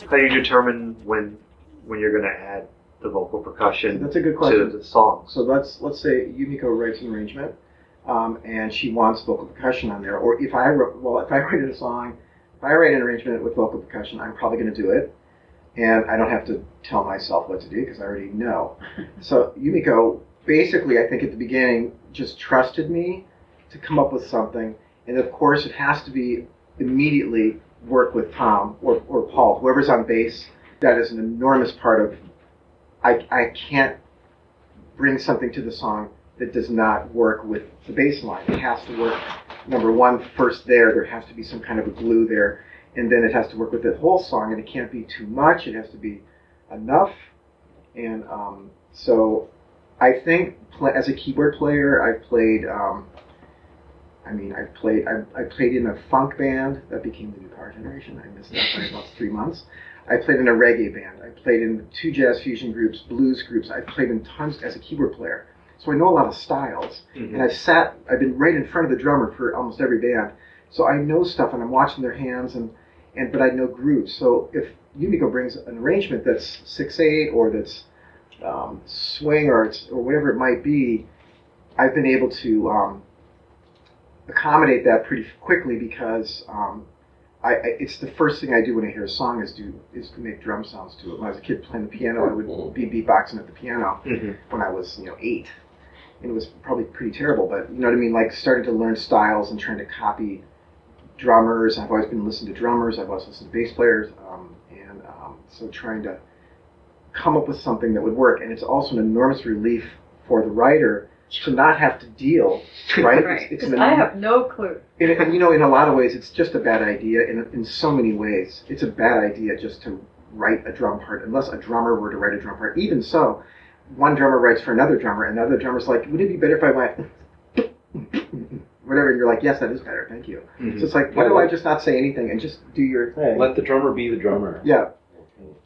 How do you determine when you're going to add the vocal percussion That's a good question. to the song? So let's say Yumiko writes an arrangement, and she wants vocal percussion on there. Or if I write a song, if I write an arrangement with vocal percussion, I'm probably going to do it, and I don't have to tell myself what to do because I already know. So Yumiko, basically, I think at the beginning, just trusted me to come up with something, and of course, it has to be immediately work with Tom or Paul, whoever's on bass. That is an enormous part of. I can't bring something to the song that does not work with the bass line. It has to work, number one, first there has to be some kind of a glue there, and then it has to work with the whole song, and it can't be too much, it has to be enough. And so I think as a keyboard player, I played in a funk band that became the New Power Generation. I missed that by about 3 months. I played in a reggae band. I played in 2 jazz fusion groups, blues groups. I played in tons as a keyboard player. So I know a lot of styles. And I've been right in front of the drummer for almost every band. So I know stuff, and I'm watching their hands, but I know grooves. So if Yumiko brings an arrangement that's 6/8 or that's swing or whatever it might be, I've been able to accommodate that pretty quickly because it's the first thing I do when I hear a song is to make drum sounds to it. When I was a kid playing the piano, I would be beatboxing at the piano when I was 8, and it was probably pretty terrible. But you know what I mean, like starting to learn styles and trying to copy drummers. I've always been listening to drummers. I've always listened to bass players, so trying to come up with something that would work. And it's also an enormous relief for the writer to not have to deal, right? Right. I have no clue. And you know, in a lot of ways, it's just a bad idea. In so many ways, it's a bad idea just to write a drum part, unless a drummer were to write a drum part. Even so, one drummer writes for another drummer, and another drummer's like, would it be better if I went whatever? And you're like, yes, that is better, thank you. So it's like, why do I just not say anything and just do your thing? Let the drummer be the drummer. Yeah.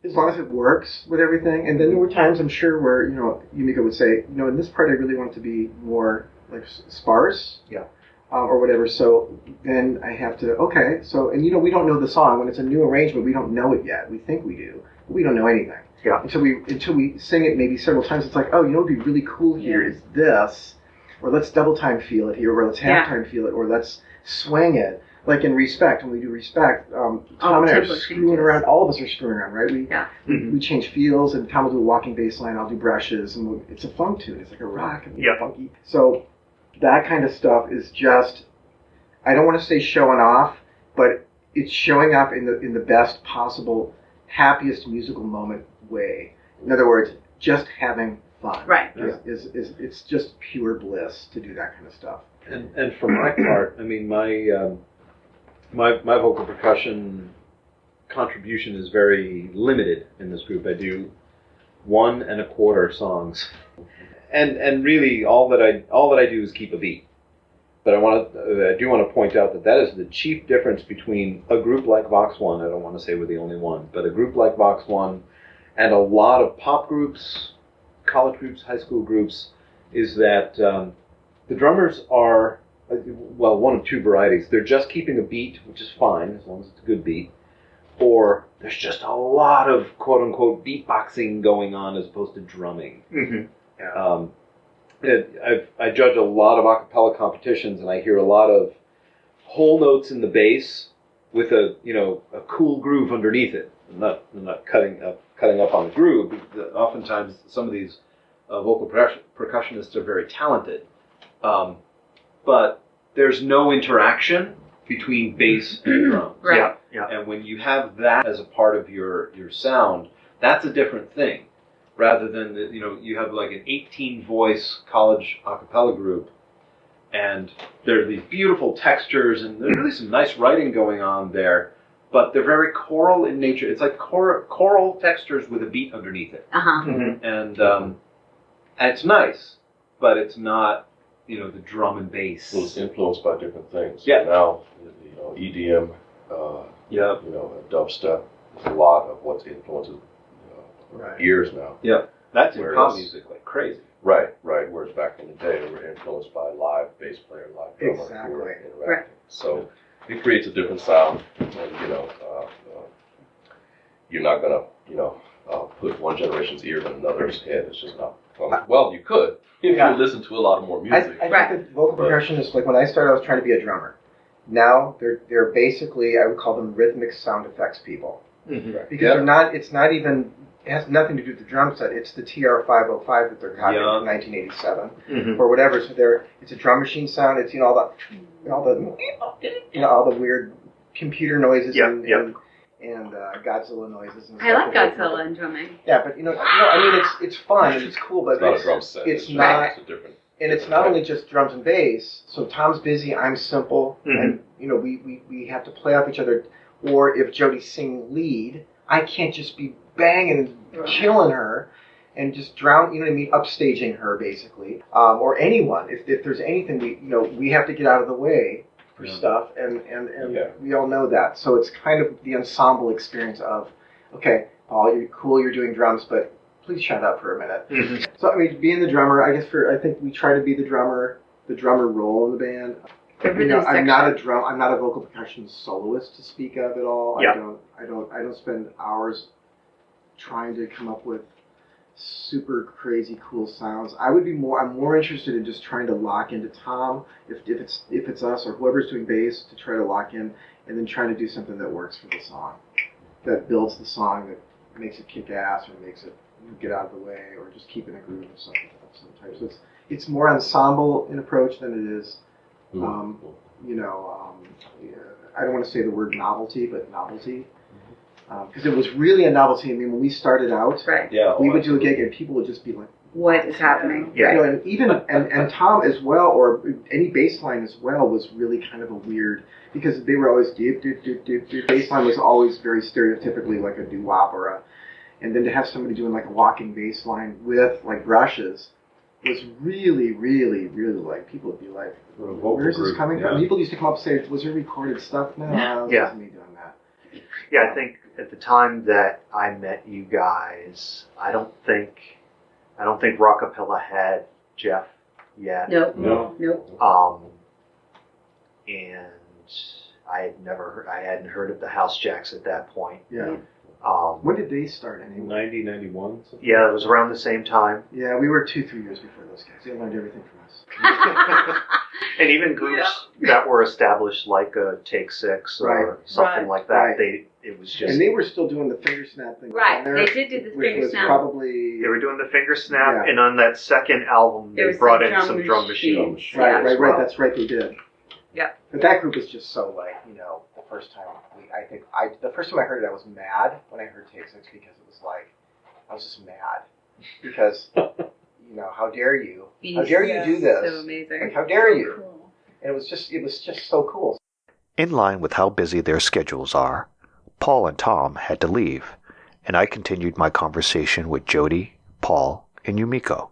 as long as it works with everything. And then there were times, I'm sure, where, Yumiko would say, in this part I really want it to be more like sparse. Yeah. Or whatever. So then I have to, and we don't know the song. When it's a new arrangement, we don't know it yet. We think we do, but we don't know anything. Yeah. Until we sing it maybe several times, it's like, what would be really cool here is this, or let's double time feel it here, or let's half time feel it, or let's swing it. Like in Respect, when we do Respect, Tom and I are screwing around. All of us are screwing around, right? We change feels, and Tom will do a walking bass line, I'll do brushes, and it's a funk tune. It's like a rock and funky. So that kind of stuff is just, I don't want to say showing off, but it's showing off in the best possible, happiest musical moment way. In other words, just having fun. Right. It's just pure bliss to do that kind of stuff. And for my part, I mean, my vocal percussion contribution is very limited in this group. I do 1 1/4 songs, and really all that I do is keep a beat. But I do want to point out that is the chief difference between a group like Vox One. I don't want to say we're the only one, but a group like Vox One and a lot of pop groups, college groups, high school groups, is that the drummers are, one of two varieties. They're just keeping a beat, which is fine as long as it's a good beat, or there's just a lot of quote-unquote beatboxing going on as opposed to drumming. Mm-hmm. I judge a lot of a cappella competitions, and I hear a lot of whole notes in the bass with a cool groove underneath it. I'm not cutting up on the groove. Oftentimes, some of these vocal percussionists are very talented, but there's no interaction between bass and drums. Right. Yeah. And when you have that as a part of your sound, that's a different thing. Rather than you have like an 18-voice college a cappella group, and there are these beautiful textures, and there's really some nice writing going on there, but they're very choral in nature. It's like choral textures with a beat underneath it. Mm-hmm. And it's nice, but it's not the drum and bass. It was influenced by different things. Yeah. Now, EDM, dubstep, there's a lot of what's influences ears now. Yeah, that's in pop Whereas- music like crazy. Right. Whereas back in the day, they were influenced by live bass player, live drummer who were Exactly. interacting. Right. So it creates a different sound, and you're not gonna put one generation's ear in another's head. It's just not. Well, you could if Yeah. you listen to a lot more I music. think that vocal percussionists, like when I started, I was trying to be a drummer. Now they're basically, I would call them rhythmic sound effects people. Mm-hmm. Because they're not, it's not even, it has nothing to do with the drum set. It's the TR-505 that they're copying from 1987 Mm-hmm. or whatever. So it's a drum machine sound. It's all the weird computer noises and Godzilla noises. And I like stuff. Godzilla and drumming. Yeah, but I mean, it's fun and it's cool, but It's not a drum set. it's just not. It's a different. And it's not only just drums and bass. So Tom's busy, I'm simple, Mhm. and we have to play off each other. Or if Jodi's singing lead, I can't just be banging and killing her and just drown. You know what I mean? Upstaging her basically, or anyone. If there's anything we have to get out of the way for stuff, and we all know that. So it's kind of the ensemble experience of, okay, Paul, you're cool, you're doing drums, but please shut up for a minute. Mm-hmm. So I mean, being the drummer, I think we try to be the drummer role in the band. I'm not a vocal percussion soloist to speak of at all. Yeah. I don't spend hours trying to come up with super crazy cool sounds. I'm more interested in just trying to lock into Tom, if it's us or whoever's doing bass, to try to lock in, and then trying to do something that works for the song, that builds the song, that makes it kick ass or makes it get out of the way, or just keep in a groove or something. Sometimes so it's more ensemble in approach than it is. I don't want to say the word novelty, but novelty. Because it was really a novelty. I mean, when we started out, Right. Yeah, we would do a gig and people would just be like, What is happening? Yeah. and even and Tom as well, or any bass line as well, was really kind of a weird, because they were always doop doop doop doop doop. Bass line was always very stereotypically like a doo-wop or a, and then to have somebody doing like a walking bass line with like brushes was really, really, really like, people would be like, where's this coming from? People used to come up and say, was there recorded stuff? No, it wasn't me doing that. Yeah, I think at the time that I met you guys, I don't think Rockapella had Jeff yet. Nope. No. Nope. And I hadn't heard of the House Jacks at that point. Yeah. Um, When did they start anyway? 90, 91, something? yeah, it was around the same time. Yeah, we were 2-3 years before those guys. They learned everything from us. And even groups that were established, like Take Six or Right. something Right. like that, Right. it was just And they were still doing the finger snap thing. Right, there, they did do the which finger was snap. Probably they were doing the finger snap, Yeah. and on that second album, There they was brought some in some drum machines. machines. right, Yeah. right, right. That's right. They did. Yeah. But that group was just so like the first time the first time I heard it, I was mad when I heard Take Six because it was like I was just mad because how dare you? How dare you do this? So amazing. Like, how dare you? Cool. And it was just so cool. In line with how busy their schedules are, Paul and Tom had to leave, and I continued my conversation with Jodi, Paul, and Yumiko.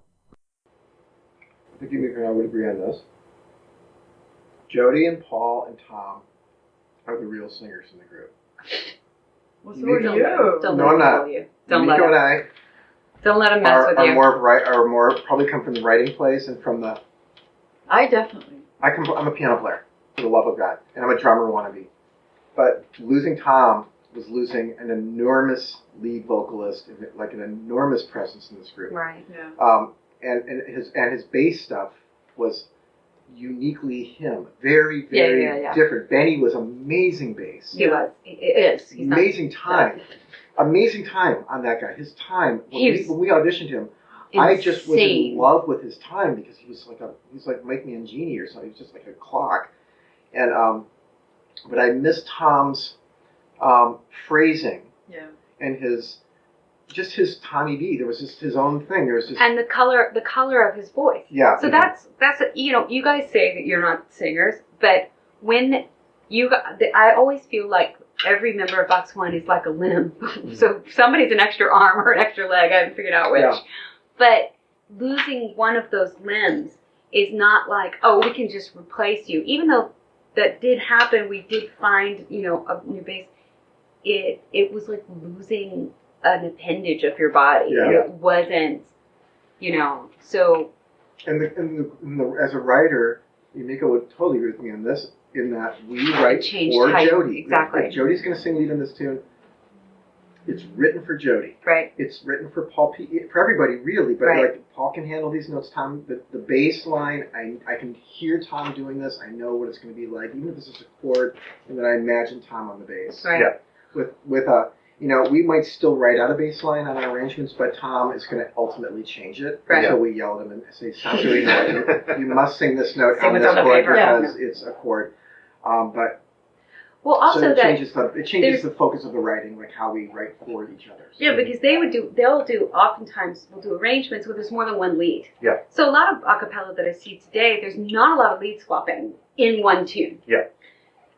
I think Yumiko and I would agree on this. Jodi and Paul and Tom are the real singers in the group. Well, so You are don't you. Don't No, let I'm him not. fool you. Don't let Yumiko him. and I Don't let him mess with you. are more probably come from the writing place and from the I definitely. I'm a piano player for the love of God, and I'm a drummer wannabe. But losing Tom was losing an enormous lead vocalist, like an enormous presence in this group. Right. Yeah. And his bass stuff was uniquely him, very very Yeah. different. Benny was amazing bass, He was. He is. He's not. amazing time on that guy. His time when we auditioned him. I just was in insane. love with his time because he was like Mike Mangini or something. He was just like a clock. And but I missed Tom's phrasing Yeah. and his Tommy B. There was just his own thing. There was just And the color of his voice. yeah. So that's you guys say that you're not singers, but when I always feel like every member of Vox One is like a limb. So somebody's an extra arm or an extra leg. I haven't figured out which. Yeah. But losing one of those limbs is not like, oh, we can just replace you. Even though that did happen, we did find, a new bass. It was like losing an appendage of your body. Yeah. It wasn't, so. And as a writer, Yumiko would totally agree with me on this. In that we write changed for type, Jodi. exactly. If Jodi's going to sing lead on this tune, it's written for Jodi. Right. It's written for Paul, for everybody really, but Right. like Paul can handle these notes. Tom, the bass line, I can hear Tom doing this. I know what it's going to be like, even if this is a chord, and then I imagine Tom on the bass. Right. Yeah. With a, we might still write out a bass line on our arrangements, but Tom is going to ultimately change it. Right. So we yell at him and say, "Stop doing that! You must sing this note Sing on what's this on the chord paper." because it's a chord." But Well, also so it that. changes the focus of the writing, like how we write for each other. So Yeah, because oftentimes we'll do arrangements where there's more than one lead. Yeah. So a lot of a cappella that I see today, there's not a lot of lead swapping in one tune. Yeah.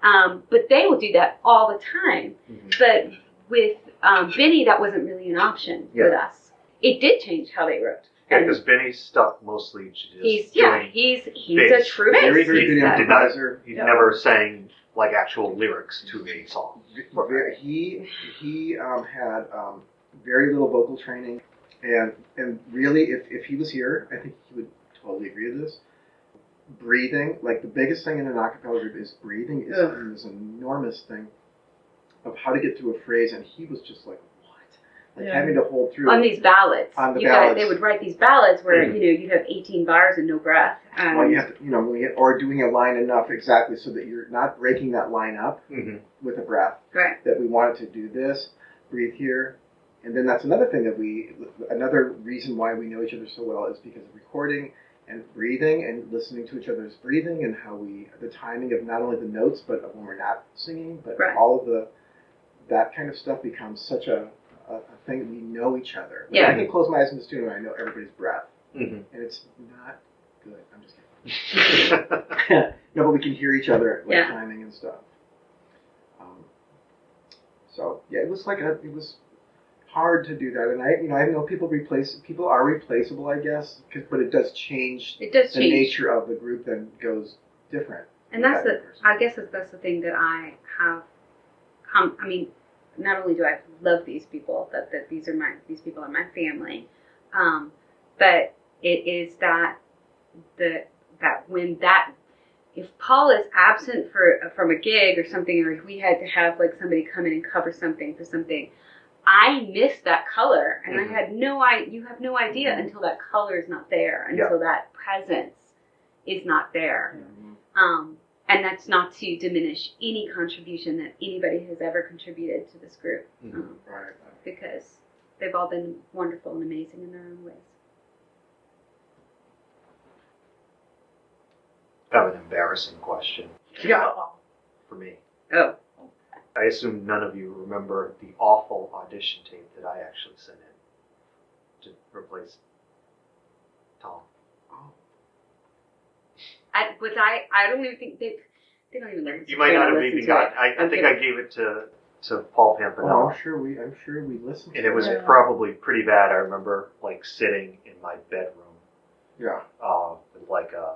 But they will do that all the time. Mm-hmm. But with Benni, that wasn't really an option with us. It did change how they wrote. Yeah, And because Benny's stuck mostly just he's doing he's bass. a true very, bass. very good He did not- improviser. He Yeah. never sang like actual lyrics to a song. He had very little vocal training, and really, if he was here, I think he would totally agree with this. Breathing, like the biggest thing in an a cappella group is breathing is this enormous thing of how to get through a phrase, and he was just like, what? Like having to hold through On these ballads. On the They ballads. would write these ballads where, Mhm. you'd have 18 bars and no breath. Well, you have to, or doing a line enough exactly so that you're not breaking that line up Mm-hmm. with a breath. Right. That we wanted to do this, breathe here, and then that's another thing that another reason why we know each other so well is because of recording and breathing and listening to each other's breathing and how the timing of not only the notes but of when we're not singing, but Right. all of that kind of stuff becomes such a thing that we know each other. Like, Yeah. I can close my eyes in the studio and I know everybody's breath, Mm-hmm. and it's not good. I'm just kidding. No, but we can hear each other, like Yeah. timing and stuff. So yeah, it was hard to do that, and I know people are replaceable, I guess, but it does change. It does the change. nature of the group then goes different. And with that's that person. I guess that's the thing that I have come, not only do I love these people, that these people are my family, but it is that if Paul is absent from a gig or something, or if we had to have like somebody come in and cover something for something, I miss that color, and Mhm. I had you have no idea until that color is not there, until that presence is not there. And that's not to diminish any contribution that anybody has ever contributed to this group, Right. because they've all been wonderful and amazing in their own ways. I have an embarrassing question for me. Oh, I assume none of you remember the awful audition tape that I actually sent in to replace Tom. I don't even think they don't even know. You might not have even got. I think I gave it to Paul Oh, Pampanella, I'm sure we listened. and it was Yeah. probably pretty bad. I remember like sitting in my bedroom, Yeah. with like a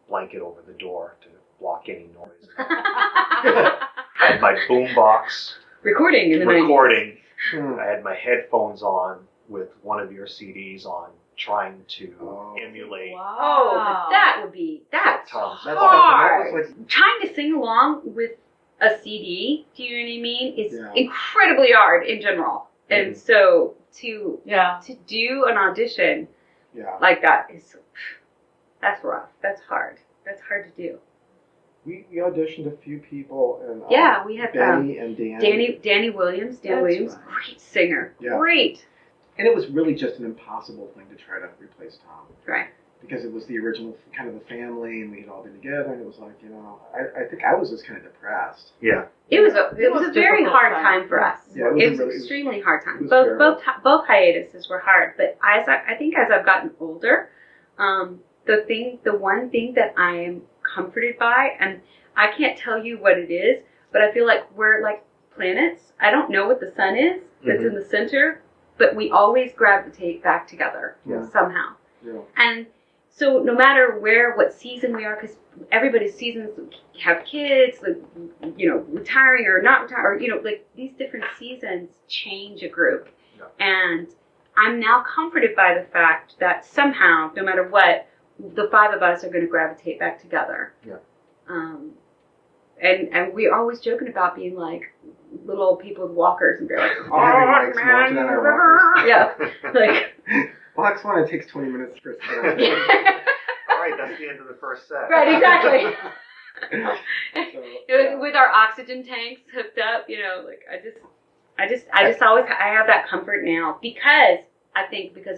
blanket over the door to block any noise. I I had my boombox recording in the 90s. recording. Hmm. I had my headphones on with one of your CDs on, trying to Oh. emulate. Oh, but that's Tom. That's hard. that was like Trying to sing along with a CD, do you know what I mean? Is Yeah. incredibly hard in general. And so to do an audition yeah. like that's rough. That's hard. That's hard to do. We auditioned a few people, and Yeah, we had Benny and Dan. Danny Williams. Dan That's Williams, right. great singer. Yeah. Great. And it was really just an impossible thing to try to replace Tom, Right. because it was the original kind of the family, and we had all been together, and it was like, I think I was just kind of depressed. Yeah. It was a very difficult hard time. time for us. Yeah, it was It a was really- extremely hard it time. was Both terrible. both hiatuses were hard, but I think as I've gotten older, the one thing that I am comforted by, and I can't tell you what it is, but I feel like we're like planets. I don't know what the sun is that's in the center, but we always gravitate back together Yeah. somehow. Yeah. And so no matter what season we are, because everybody's seasons have kids, like, retiring or not retiring, or, like these different seasons change a group. Yeah. And I'm now comforted by the fact that somehow, no matter what, the five of us are going to gravitate back together. Yeah. And we're always joking about being like little old people with walkers and be like, Having mics mounted on our walkers. yeah, like, Vox One, it takes 20 minutes for us to get on. All right, that's the end of the first set. right, exactly. So, With our oxygen tanks hooked up, like I just always I have that comfort now because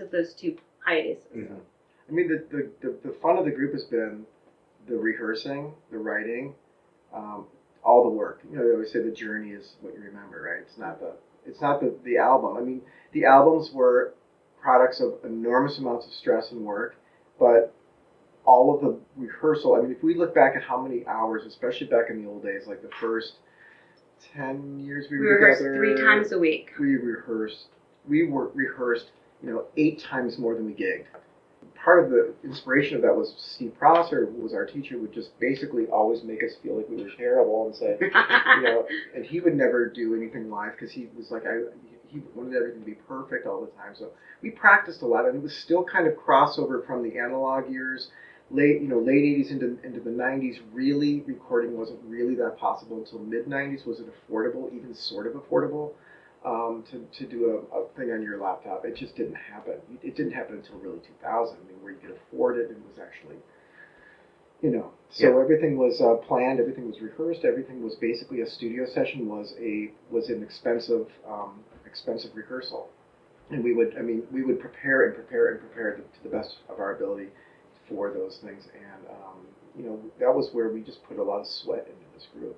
of those two hiatuses. Mhm. I mean, the fun of the group has been the rehearsing, the writing, all the work. They always say the journey is what you remember, right? It's not the album. I mean, the albums were products of enormous amounts of stress and work, but all of the rehearsal. I mean, if we look back at how many hours, especially back in the old days, like the first 10 years we We were rehearsed together, 3 times a week. we rehearsed 8 times more than we gigged. Part of the inspiration of that was Steve Prosser, who was our teacher, would just basically always make us feel like we were terrible and say, and he would never do anything live because he was like, he wanted everything to be perfect all the time. So we practiced a lot, and it was still kind of crossover from the analog years, late 80s into the 90s. Really, recording wasn't really that possible until mid 90s. Was it affordable, even sort of affordable? To do a thing on your laptop. It just didn't happen. It didn't happen until really 2000, where you could afford it and it was actually, So everything was planned, everything was rehearsed, everything was basically a studio session was an expensive rehearsal, and we would prepare and prepare and prepare to the best of our ability for those things, and that was where we just put a lot of sweat into this group,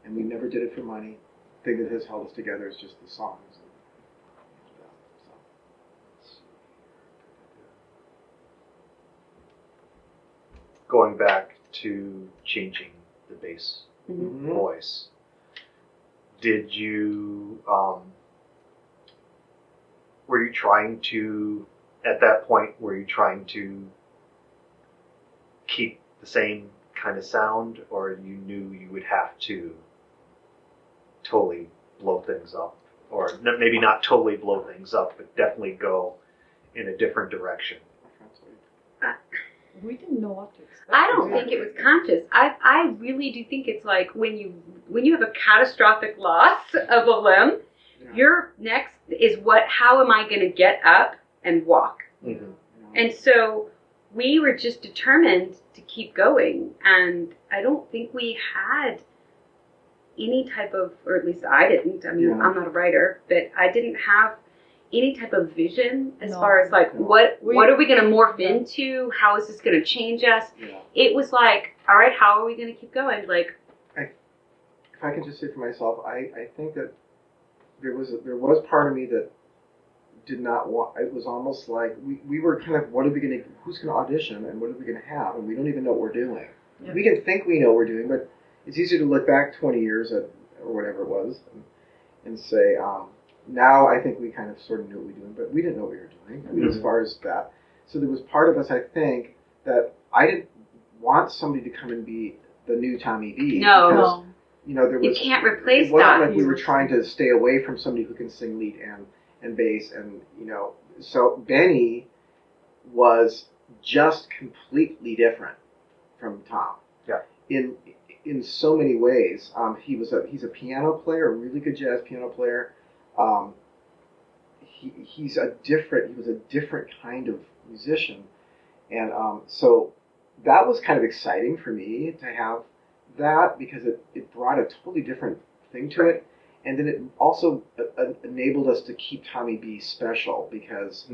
and we never did it for money. The thing that has held us together is just the songs. Going back to changing the bass Mhm. voice, did you, were you trying to, at that point, were you trying to keep the same kind of sound, or you knew you would have to totally blow things up, or maybe not totally blow things up, but definitely go in a different direction. We didn't know what to expect. I don't think it was conscious. I really do think it's like when you have a catastrophic loss of a limb, your next is how am I going to get up and walk? Mm-hmm. And so we were just determined to keep going, and I don't think we had any type of, or at least I didn't. I mean, I'm not a writer, but I didn't have any type of vision as far as like what are we going to morph into? How is this going to change us? Yeah. It was like, all right, how are we going to keep going? Like, if I can just say for myself, I think that there was part of me that did not want. It was almost like we were kind of, who's going to audition and what are we going to have, and we don't even know what we're doing. Yeah. We can think we know what we're doing, but it's easier to look back 20 years or whatever it was and say, now I think we kind of sort of knew what we were doing, but we didn't know what we were doing. I mean, as far as that. So there was part of us, I think, that I didn't want somebody to come and be the new Tommy B. No. Because, there was, you can't replace it wasn't that. like we were trying to stay away from somebody who can sing lead and bass. And, so Benni was just completely different from Tom. Yeah. In so many ways. He's a piano player, a really good jazz piano player. He was a different kind of musician, and so that was kind of exciting for me to have that, because it brought a totally different thing to it, and then it also enabled us to keep Tommy B special, because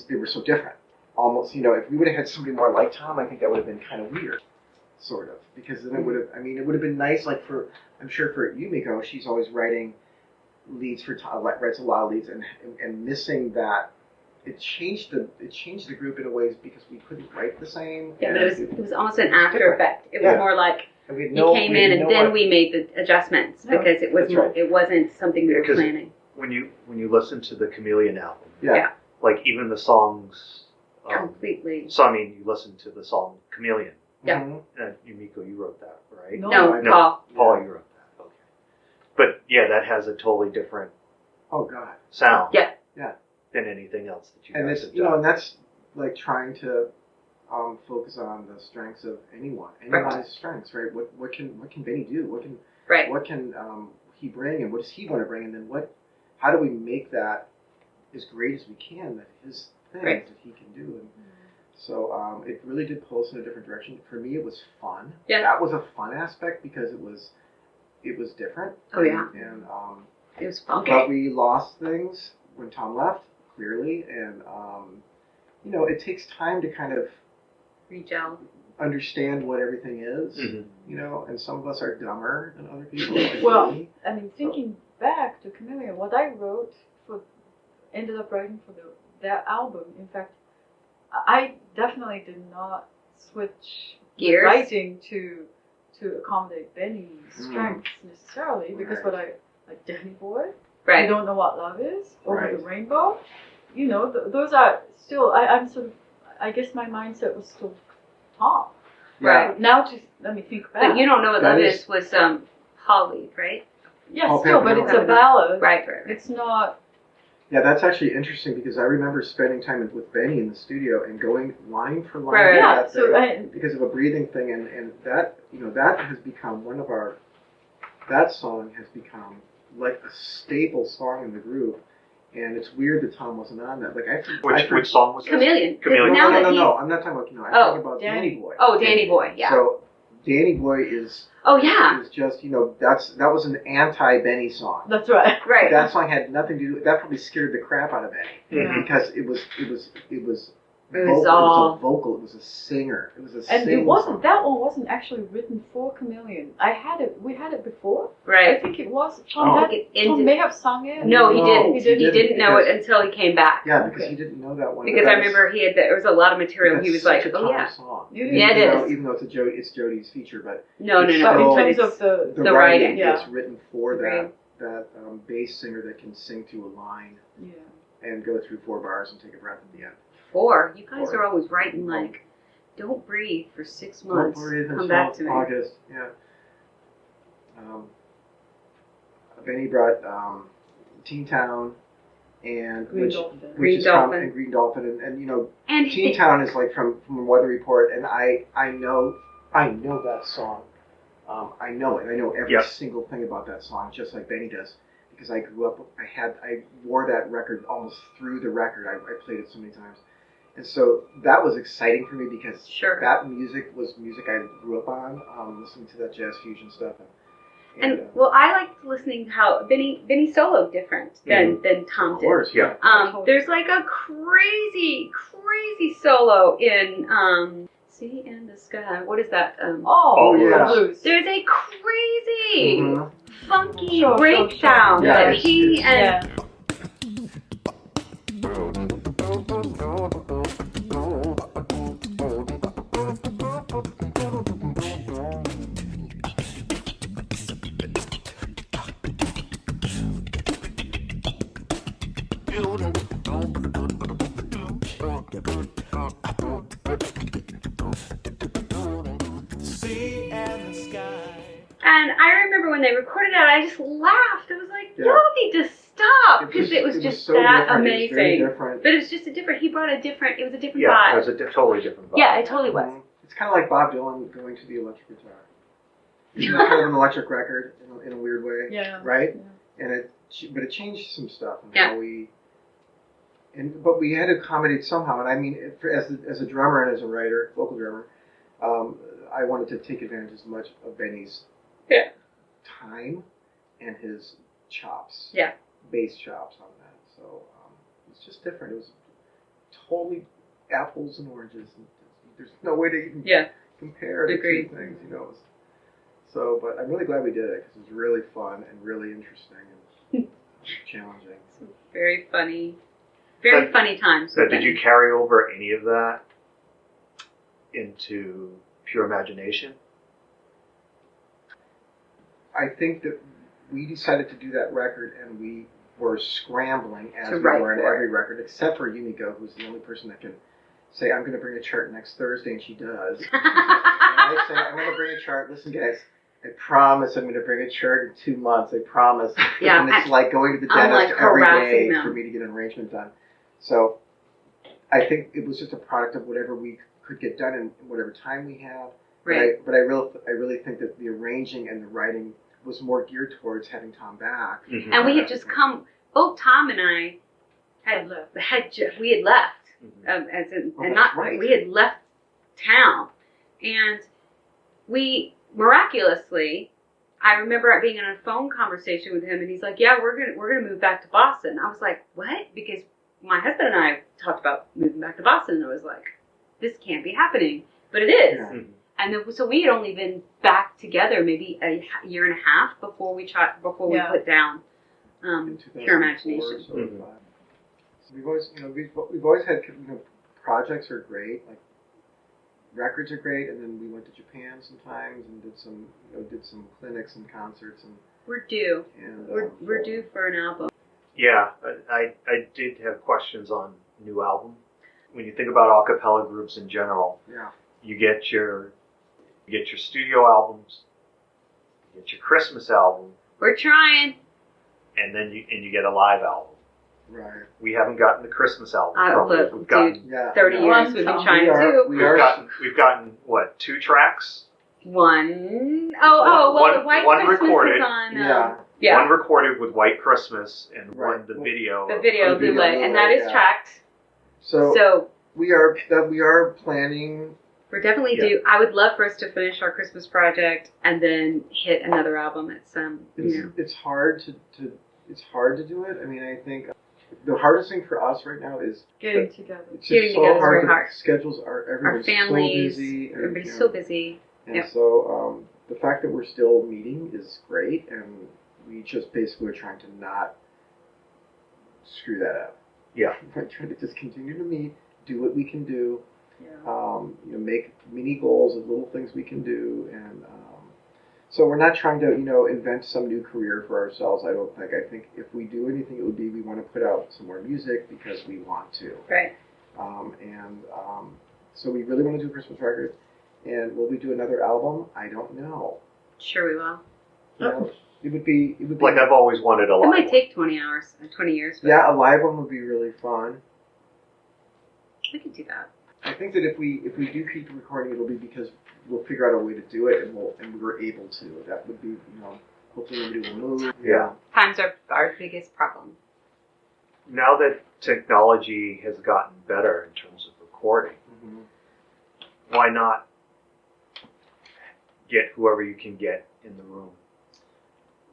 they were so different. Almost, if we would have had somebody more like Tom, I think that would have been kind of weird, sort of, because then it would have been nice, like I'm sure for Yumiko, she's always writing leads for Tom, writes a lot of leads, and missing that, it changed the group in a ways because we couldn't write the same. Yeah, but it was almost an after effect. It was more like he came in and then we made the adjustments because it wasn't something we were planning. When you listen to the Chameleon album, like even the songs, completely. So I mean, you listen to the song Chameleon. Yeah. Yumiko, you wrote that, right? No, Paul. Paul, you wrote that. Okay. But yeah, that has a totally different sound. Yeah. Than anything else that you and guys it's have done. and that's like trying to focus on the strengths of anyone's strengths, right? What can Benni do? What can he bring, and what does he want to bring, and then how do we make that as great as we can, that his things that he can do? And so it really did pull us in a different direction. For me, it was fun. Yeah. That was a fun aspect because it was different. Oh yeah. And it was funky. but we lost things when Tom left, clearly, and it takes time to kind of Regel. understand what everything is, and some of us are dumber than other people. Well, I mean, thinking back to Chameleon, what I ended up writing for that album, in fact, I definitely did not switch gears writing to accommodate Benni's strengths necessarily, because like Danny Boy, right. You Don't Know What Love Is, Over the Rainbow, those are still, I'm sort of, I guess my mindset was still Tom. Right. Now let me think back. But You Don't Know What Love Is was Holly, right? Yes, Paul still, but Pampanella. it's a ballad. Right. It's not. Yeah, that's actually interesting because I remember spending time with Benni in the studio and going line for line Right. Yeah, that so thing because of a breathing thing, and that that has become that song has become like a staple song in the group, and it's weird that Tom wasn't on that. Like Which song was this? Chameleon. Chameleon. Now that No, I'm not talking about I'm talking about Danny Boy. Oh, Danny Boy, yeah. So Danny Boy is just that was an anti-Benni song. That's right. Right. That song had nothing to do. That probably scared the crap out of Benni because it was a vocal. It was a singer. It was a and sing song. That one wasn't actually written for Chameleon. We had it before. Right. I think it was. Tom may have sung it. No, he didn't. He didn't know because- it until he came back. Yeah, because he didn't know that one. Because I remember there was a lot of material. That's He was like, such a oh Tom yeah. song. Yeah, it is. Even though it's Jodi's feature, but No. But in terms of the writing, it's written for Right. that bass singer that can sing to a line yeah. and go through 4 bars and take a breath at the end. 4. You guys are always writing like, don't breathe for 6 months. Don't breathe Come until back to me. August. Yeah. Benny brought Teen Town and Green Dolphin. Green Dolphin. And Green Dolphin, and you know, And Teen Town is like from Weather Report, and I know that song. I know it. I know every Yep. single thing about that song, just like Benny does, because I grew up. I wore that record almost through the record. I played it so many times, and so that was exciting for me because Sure. that music was music I grew up on, listening to that jazz fusion stuff. And well, I liked listening how Benny soloed different than Tom of did. course, yeah. There's like a crazy solo in Sea in the Sky. What is that? Oh, yeah. Blues. There's a crazy Mhm. funky Sure. breakdown Yeah, that it's- he it's- and Sea and the sky. And I remember when they recorded that, I just laughed. I was like, Yeah. y'all need to stop because it was just so that different. It was very amazing. different. But it was just a different. He brought a different. It was a different Yeah, vibe. it was a totally different vibe. Yeah, it totally was. Mhm. It's kind of like Bob Dylan going to the electric guitar. It's kind of an electric record in a weird way, Yeah. right? Yeah. And but it changed some stuff and Yeah. how but we had to accommodate somehow. And I mean, as a drummer and as a writer, vocal drummer, I wanted to take advantage as much of Benny's time and his chops, Yeah. bass chops on that. So it's just different. It was totally apples and oranges. And there's no way to even Yeah. compare the Agreed. two things, you know. So, but I'm really glad we did it because it was really fun and really interesting and challenging. Some very funny, very funny times. So with did Benny. you carry over any of that into Pure Imagination? I think that we decided to do that record and we were scrambling as To we write were on for every record, except for Yumiko, who's the only person that can say, I'm going to bring a chart next Thursday, and she does. And I say, I'm going to bring a chart. Listen, guys, I promise I'm going to bring a chart in 2 months. I promise. Yeah, and it's like going to the I'm, dentist like, every harassing day them. for me to get an arrangement done. So I think it was just a product of whatever we could get done in whatever time we have. Right. But I really think that the arranging and the writing was more geared towards having Tom back. Mhm. And we had just come. Both Tom and I we had left. As in, Oh, and that's not right. we had left town, and we miraculously. I remember being in a phone conversation with him, and he's like, "Yeah, we're gonna move back to Boston." I was like, "What?" Because my husband and I talked about moving back to Boston, and I was like, "This can't be happening," but it is. Yeah. Mhm. And then, so we had only been back together maybe a year and a half before we Yeah. put down In Pure 2004, Imagination. So, Mhm. so we've always, we've always had, projects are great, like records are great, and then we went to Japan sometimes and did some clinics and concerts and We're due. We're so- due for an album. Yeah, I did have questions on new album. When you think about a cappella groups in general, Yeah, you get your studio albums, you get your Christmas album, We're trying. and then you get a live album. right. We haven't gotten the Christmas album. probably. Look, We've gotten Yeah, 30 no, years we've been We trying are- to. we we've gotten what, 2 tracks? One. Well, One- the White one Christmas recorded. is on. Yeah. Yeah. One recorded with White Christmas and Right. one the video. The video the video delay, and that is yeah. tracked. So, So we are planning. we're definitely Yeah. due. I would love for us to finish our Christmas project and then hit another album at some. It's hard to do it. I mean, I think the hardest thing for us right now is Getting together. it's Getting just so together is hard. very The hard. schedules are Our everyone's families. so busy. And, Everybody's so busy. And Yep. so the fact that we're still meeting is great, and we just basically are trying to not screw that up. Yeah. We're trying to just continue to meet, do what we can do, Yeah. make mini goals of little things we can do, and so we're not trying to invent some new career for ourselves. I don't think. I think if we do anything, it would be we want to put out some more music because we want to. Right. So we really want to do a Christmas record. And will we do another album? I don't know. Sure, we will. You know, It would be Like I've always wanted a It live might one. take 20 hours, 20 years. But yeah, a live one would be really fun. we could do that. I think that if we do keep recording, it'll be because we'll figure out a way to do it, and we're able to. That would be, hopefully nobody will move. Yeah. Time's our biggest problem. Now that technology has gotten better in terms of recording, Mm-hmm. why not get whoever you can get in the room,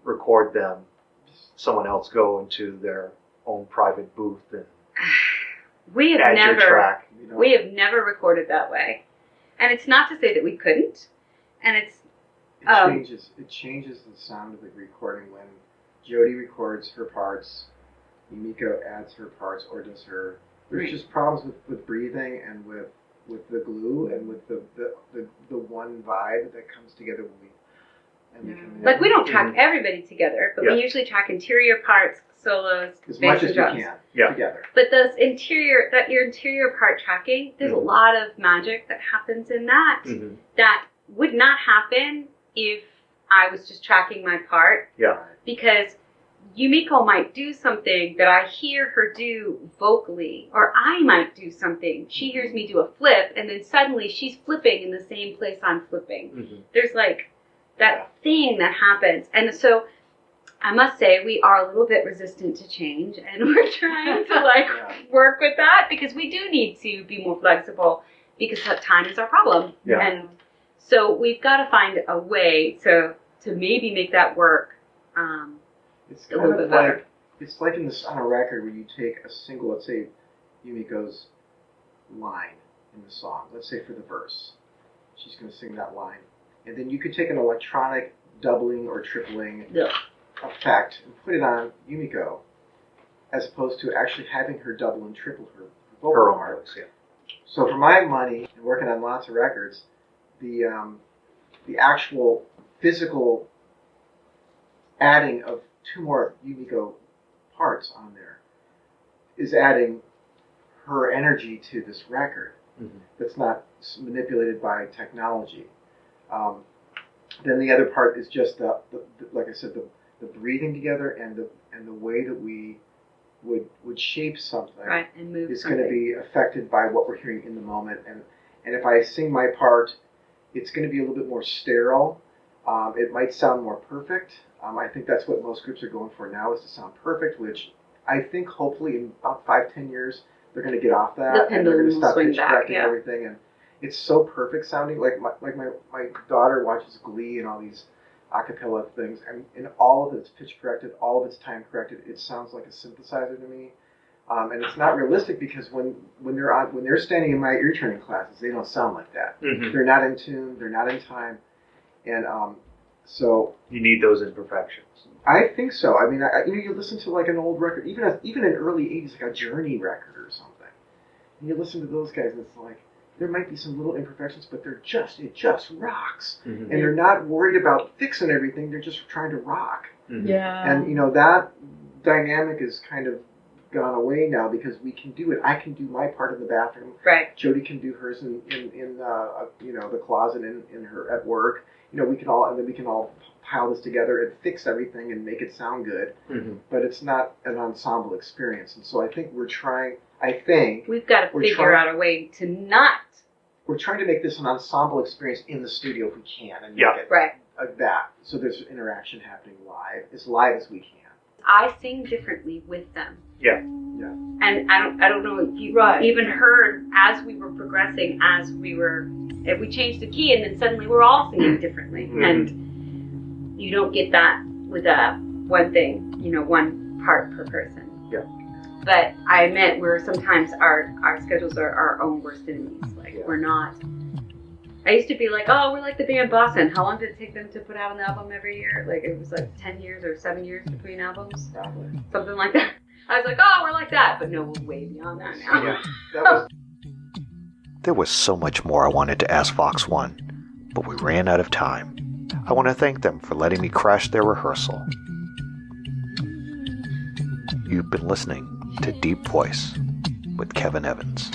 record them, someone else go into their own private booth and We have add your never track. we have never recorded that way, and it's not to say that we couldn't. And it's It changes the sound of the recording when Jodi records her parts, Yumiko adds her parts or does her. There's Right. just problems with breathing and with the glue and with the one vibe that comes together when we come in. like we don't track everybody together, but Yeah. we usually track interior parts, solos, as bass much and as drums. we can Yeah. together. But your interior part tracking, there's a lot of magic that happens in that Mm-hmm. that would not happen if I was just tracking my part, Yeah. because Yumiko might do something that I hear her do vocally, or I might do something. She hears me do a flip, and then suddenly she's flipping in the same place I'm flipping. Mm-hmm. There's like that thing that happens. And so I must say we are a little bit resistant to change, and we're trying to Yeah. work with that, because we do need to be more flexible, because time is our problem. Yeah. And so we've got to find a way to maybe make that work. It's A kind little of bit better. like it's like on a record where you take a single, let's say Yumiko's line in the song, let's say for the verse, she's going to sing that line, and then you could take an electronic doubling or tripling Yeah. effect and put it on Yumiko, as opposed to actually having her double and triple her vocal Her own part. voice, yeah. So for my money, and working on lots of records, the actual physical adding of two more Yumiko parts on there is adding her energy to this record. Mm-hmm. That's not manipulated by technology. Then the other part is just the like I said, the breathing together and the way that we would shape something Right, and move is something. going to be affected by what we're hearing in the moment. And if I sing my part, it's going to be a little bit more sterile. It might sound more perfect. I think that's what most groups are going for now, is to sound perfect, which I think hopefully in about 5-10 years they're going to get off that. The and they're pendulum going to will stop swing pitch back, correcting yeah. everything. And it's so perfect sounding. Like my daughter watches Glee and all these a cappella things, and all of it's pitch corrected, all of it's time corrected. It sounds like a synthesizer to me. And it's not realistic, because when they're standing in my ear training classes, they don't sound like that. Mm-hmm. They're not in tune. They're not in time. And so You need those imperfections. I think so. I mean, you listen to like an old record, even in early '80s, like a Journey record or something, and you listen to those guys, and it's like there might be some little imperfections, but it just rocks, Mm-hmm. and they're not worried about fixing everything. They're just trying to rock. Mm-hmm. Yeah. And that dynamic is kind of gone away now, because we can do it. I can do my part in the bathroom. Right. Jodi can do hers in the closet in her at work. We can all pile this together and fix everything and make it sound good. Mm-hmm. But it's not an ensemble experience. And so I think we're trying We've got to We're figure trying- out a way to not. we're trying to make this an ensemble experience in the studio if we can, and make Yeah. it Right. that. So there's interaction happening as live as we can. I sing differently with them. Yeah. Yeah. And I don't know if you Right. even heard, as we were progressing, if we changed the key, and then suddenly we're all singing differently. Mhm. And you don't get that with one thing, one part per person. Yeah. But I admit sometimes our schedules are our own worst enemies. Like Yeah. we're not. I used to be like, oh, we're like the band Boston. How long did it take them to put out an album every year? Like it was like 10 years or 7 years between albums, Probably. something like that. I was like, oh, we're like that. But no, we're way beyond that now. Yeah. That was There was so much more I wanted to ask Vox One, but we ran out of time. I want to thank them for letting me crash their rehearsal. You've been listening to Deep Voice with Kevin Evans.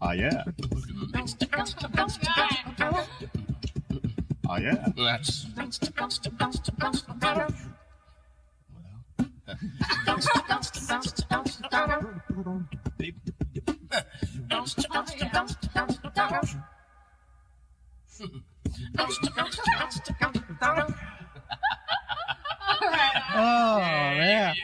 Ah, yeah. Ah, yeah. That's. Oh, man.